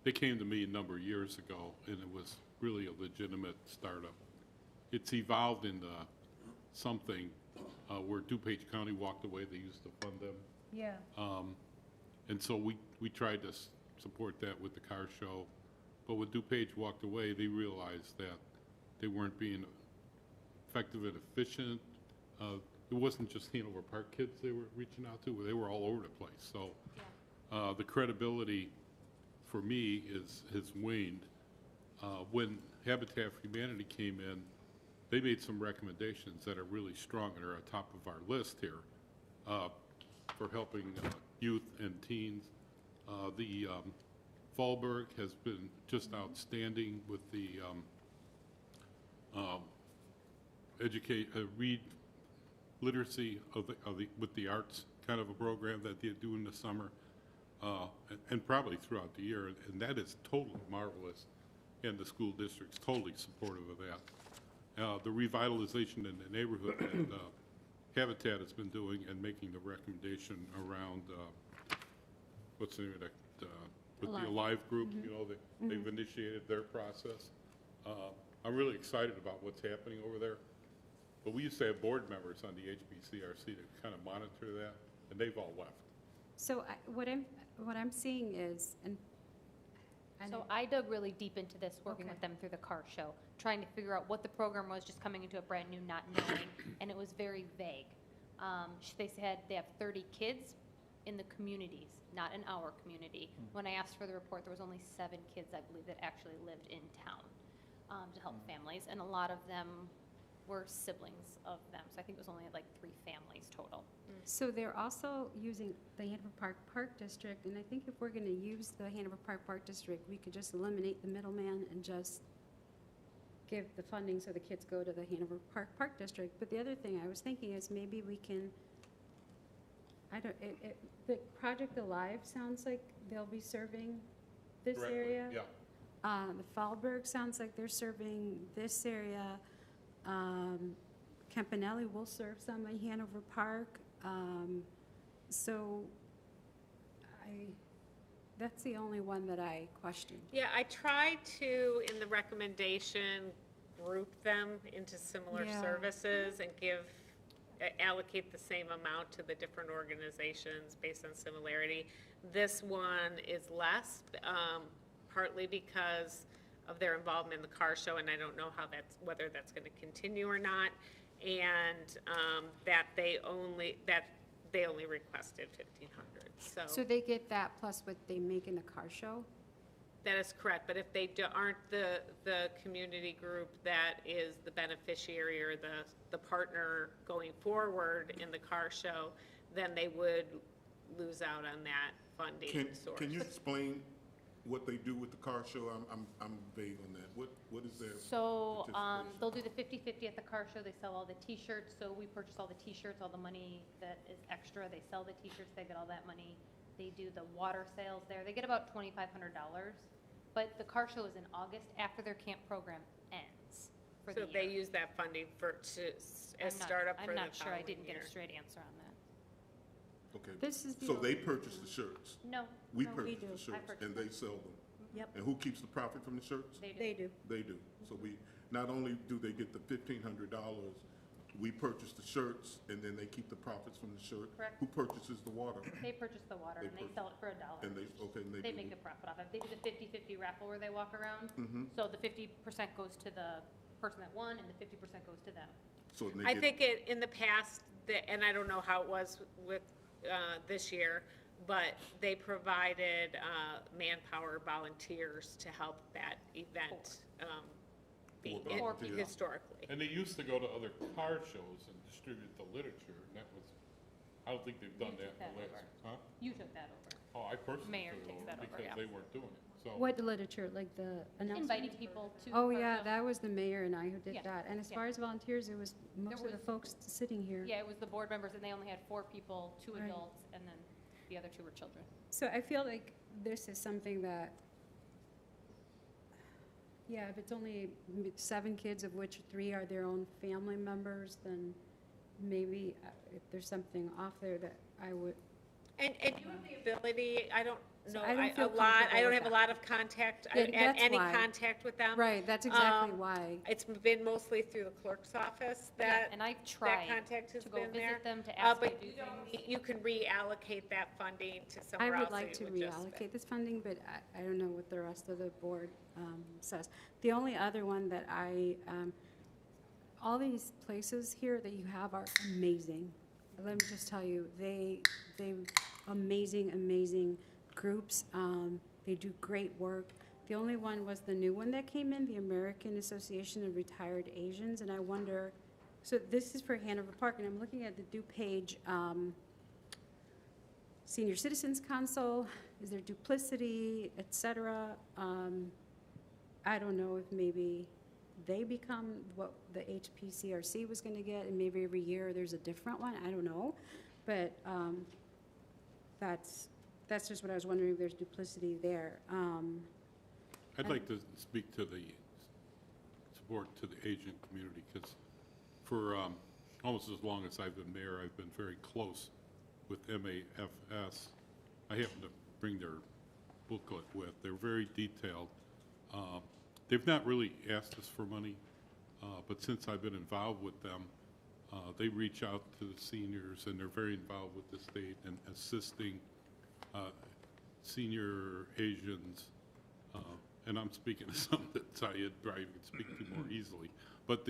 They came to me a number of years ago, and it was really a legitimate startup. It's evolved into something where DuPage County walked away. They used to fund them. Yeah. And so we tried to support that with the car show. But when DuPage walked away, they realized that they weren't being effective and efficient. It wasn't just Hanover Park kids they were reaching out to, they were all over the place. So the credibility for me has waned. When Habitat for Humanity came in, they made some recommendations that are really strong and are on top of our list here for helping youth and teens. The Fallberg has been just outstanding with the read literacy with the arts kind of a program that they do in the summer, and probably throughout the year, and that is totally marvelous, and the school district's totally supportive of that. The revitalization in the neighborhood that Habitat has been doing and making the recommendation around, what's the name of that, with the Alive group, they've initiated their process. I'm really excited about what's happening over there. But we used to have board members on the HBCRC to kind of monitor that, and they've all left. So what I'm seeing is, So I dug really deep into this, working Okay. with them through the car show, trying to figure out what the program was, just coming into it brand new, not knowing, and it was very vague. They said they have 30 kids in the communities, not in our community. When I asked for the report, there was only 7 kids, I believe, that actually lived in town to help families, and a lot of them were siblings of them. So I think it was only like 3 families total. So they're also using the Hanover Park District, and I think if we're going to use the Hanover Park District, we could just eliminate the middleman and just give the funding so the kids go to the Hanover Park District. But the other thing I was thinking is maybe we can, the Project Alive sounds like they'll be serving this Directly, area. Yeah. The Fallberg sounds like they're serving this area. Campanelli will serve some in Hanover Park. So that's the only one that I questioned. Yeah, I tried to, in the recommendation, group them into similar Yeah. services and allocate the same amount to the different organizations based on similarity. This one is less, partly because of their involvement in the car show, and I don't know whether that's going to continue or not, and that they only requested 1,500. So they get that plus what they make in the car show? That is correct, but if they aren't the community group that is the beneficiary or the partner going forward in the car show, then they would lose out on that funding source. Can you explain what they do with the car show? I'm vague on that. What is their So, participation? they'll do the 50/50 at the car show, they sell all the t-shirts, so we purchase all the t-shirts, all the money that is extra, they sell the t-shirts, they get all that money. They do the water sales there, they get about $2,500, but the car show is in August, after their camp program ends for the So year. they use that funding as startup for the I'm not sure, I following didn't get year. a straight answer on that. Okay. This is the So they only- purchase the shirts? No, We no, purchase do. the I shirts purchase and them. they sell them? Yep. And who keeps the profit from the shirts? they do. They do. They do. So not only do they get the $1,500, we purchase the shirts and then they keep the profits from the shirt? Correct. Who purchases the water? They purchase the water They and they pur- sell it for $1. And they They do. make a profit off it. They do the 50/50 raffle where they walk around. Mm-hmm. So the 50% goes to the person that won and the 50% goes to them. So they I get- think in the past, and I don't know how it was with this year, but they provided manpower volunteers to help that event be Four volunteers. historically. And they used to go to other car shows and distribute the literature, and that was, I don't think they've done You that took in the that last, over. huh? You took that over. Oh, I personally Mayor took it takes over that over, because yeah. they weren't doing it, so. What literature, like the announcements? Inviting people to. Oh, car yeah, show. that was the mayor and I who did Yeah, that. And as yeah. far as volunteers, it was most of the was- folks sitting here. Yeah, it was the board members and they only had 4 people, 2 Right. adults, and then the other 2 were children. So I feel like this is something that, yeah, if it's only 7 kids, of which 3 are their own family members, then maybe if there's something off there that I would, And you have the ability, I don't So know, I don't feel I don't comfortable have with a lot of contact, Yeah, that's any why. contact with them. right, that's exactly Um, why. It's been mostly through the clerk's office Yeah, that, and I've that tried contact has to go been there. visit them, to ask them to But do you don't things. you can reallocate that funding to I somewhere else. would like to reallocate this funding, but I don't know what the rest of the board says. The only other one that all these places here that you have are amazing. Let me just tell you, they amazing groups. They do great work. The only one was the new one that came in, the American Association of Retired Asians, and I wonder, so this is for Hanover Park, and I'm looking at the DuPage Senior Citizens Council, is there duplicity, et cetera? I don't know if maybe they become what the HPCRC was gonna get, and maybe every year there's a different one, I don't know. But that's just what I was wondering, if there's duplicity there. I'd like to speak to the support to the Asian community, because for almost as long as I've been mayor, I've been very close with MAFS. I happen to bring their booklet with. They're very detailed. They've not really asked us for money, but since I've been involved with them, they reach out to the seniors, and they're very involved with the state and assisting senior Asians. And I'm speaking to some that Syed probably could speak to more easily. But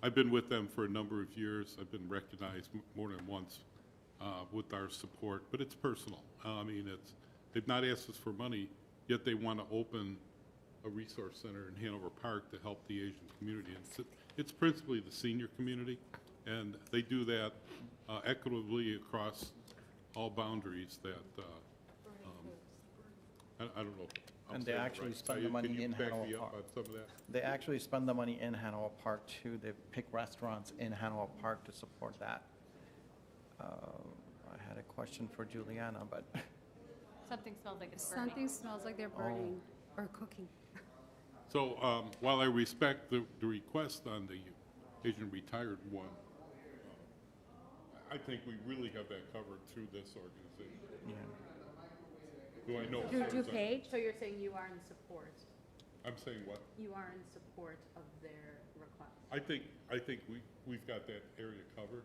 I've been with them for a number of years. I've been recognized more than once with our support, but it's personal. I mean, they've not asked us for money, yet they want to open a resource center in Hanover Park to help the Asian community. And it's principally the senior community, and they do that equitably across all boundaries that, I don't know, I'm And they saying it actually right. spend Are the you- money can you in back me Hanover up Park. on some of that? They actually spend the money in Hanover Park too. They pick restaurants in Hanover Park to support that. I had a question for Juliana, but Something smells like it's burning. Something smells like they're burning or cooking. So while I respect the request on the Asian retired one, I think we really have that covered through this organization. yeah. Do I know? Through DuPage? So you're saying you are in support, I'm saying what? you are in support of their request? I think we've got that area covered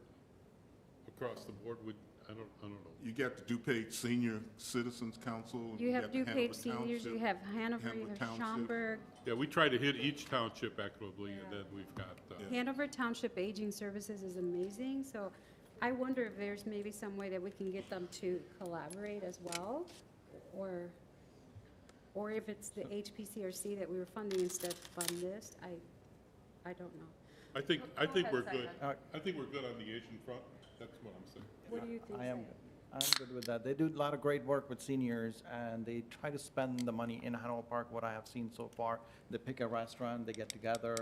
across the board with, I don't know. You got the DuPage Senior Citizens Council. You have got the DuPage Hanover seniors, you Township. have Hanover, you Hanover have Township. Schaumburg. Yeah, we try to hit each township equitably, and then we've got, Hanover Township Aging Services is amazing, so I wonder if there's maybe some way that we can get them to collaborate as well, or if it's the HPCRC that we were funding instead fund this, I don't know. I think we're good. Simon. I think we're good on the Asian front. That's what I'm saying. What do you think, I'm Sam? good with that. They do a lot of great work with seniors, and they try to spend the money in Hanover Park, what I have seen so far. They pick a restaurant, they get together.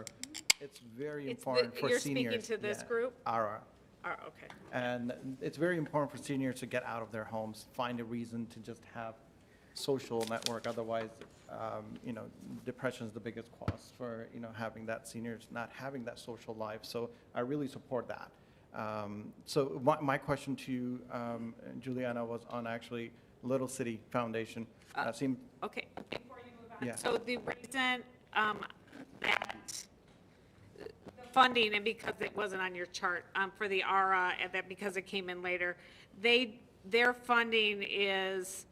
It's very It's important for you're seniors. speaking to this Yeah. group? Ara. Okay. And it's very important for seniors to get out of their homes, find a reason to just have social network. Otherwise, depression is the biggest cause for, having that seniors not having that social life. So I really support that. So my question to you, Juliana, was on actually Little City Foundation. Seemed, Okay, before you move on. Yeah. So the reason that the funding, and because it wasn't on your chart, for the ARA, and that because it came in later, their funding is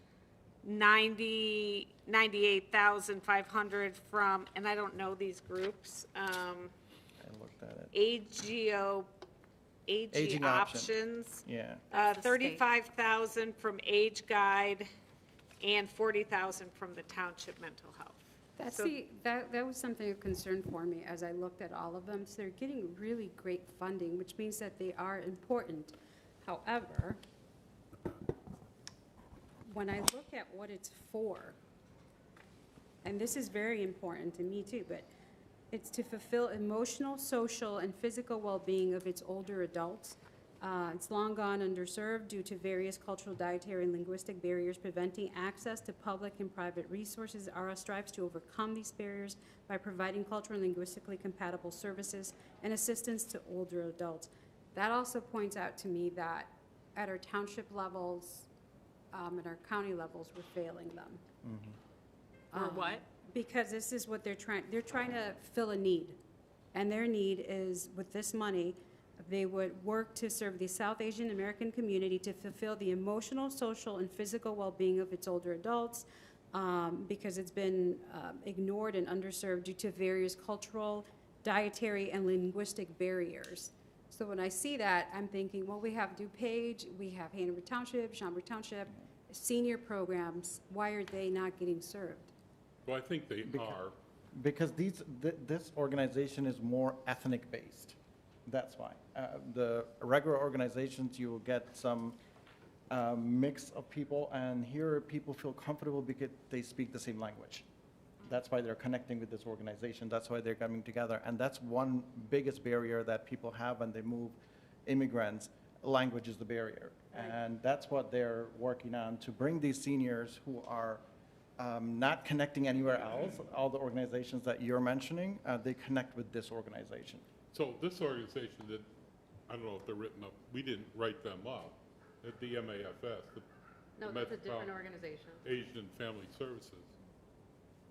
98,500 from, and I don't know these groups, I looked at it. AG Aging Options. Yeah. That's the state. 35,000 from Age Guide and 40,000 from the Township Mental Health. That's So- that was something of concern for me as I looked at all of them. So they're getting really great funding, which means that they are important. However, when I look at what it's for, and this is very important to me too, but it's to fulfill emotional, social, and physical well-being of its older adults. It's long gone underserved due to various cultural, dietary, and linguistic barriers preventing access to public and private resources. ARA strives to overcome these barriers by providing culturally and linguistically compatible services and assistance to older adults. That also points out to me that at our township levels, at our county levels, we're failing them. Or what? Because this is what they're trying to fill a need. And their need is, with this money, they would work to serve the South Asian American community to fulfill the emotional, social, and physical well-being of its older adults, because it's been ignored and underserved due to various cultural, dietary, and linguistic barriers. So when I see that, I'm thinking, well, we have DuPage, we have Hanover Township, Schaumburg Township, senior programs, why are they not getting served? Well, I think they are. Because this organization is more ethnic-based. That's why. The regular organizations, you will get some mix of people, and here people feel comfortable because they speak the same language. That's why they're connecting with this organization. That's why they're coming together. And that's one biggest barrier that people have when they move immigrants. Language is the barrier. And that's what they're working on, to bring these seniors who are not connecting anywhere else. All the organizations that you're mentioning, they connect with this organization. So this organization that, I don't know if they're written up, we didn't write them up, at the MAFS. No, the that's a different Metropolitan organization. Asian Family Services.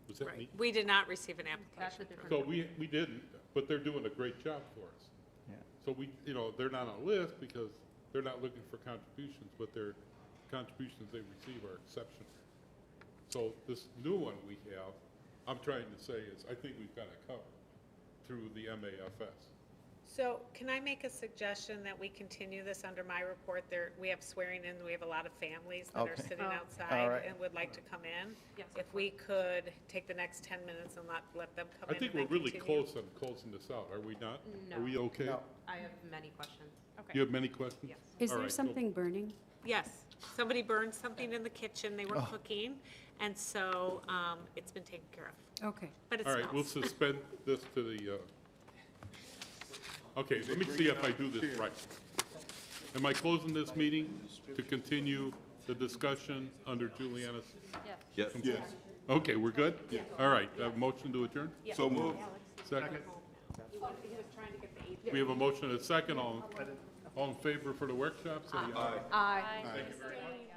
Was that me? We did not receive an That's a application. different. So we didn't, but they're doing a great job for us. Yeah. So they're not on a list because they're not looking for contributions, but their contributions they receive are exceptional. So this new one we have, I'm trying to say is, I think we've got it covered through the MAFS. So can I make a suggestion that we continue this under my report? We have swearing in, we have a lot of families that are Okay. sitting Oh. outside All right. and would like to come in. Yes, of If we could take the next 10 minutes and let them come I in think and we're then really continue. close on closing this out, are we not? No. Are we okay? No. I have many questions. You have many questions? Yes. Is All there right, so- something burning? Yes, somebody burned something in the kitchen, they were cooking, and so it's been taken care of. Okay. But it All right, we'll smells. suspend this to the, okay, let me see if I do this right. Am I closing this meeting to continue the discussion under Juliana's? Yes. Yes. Okay, we're good? All right, motion to adjourn? So moved. Second? We have a motion and a second. All in favor for the workshop, say aye. Aye. Thank you very much.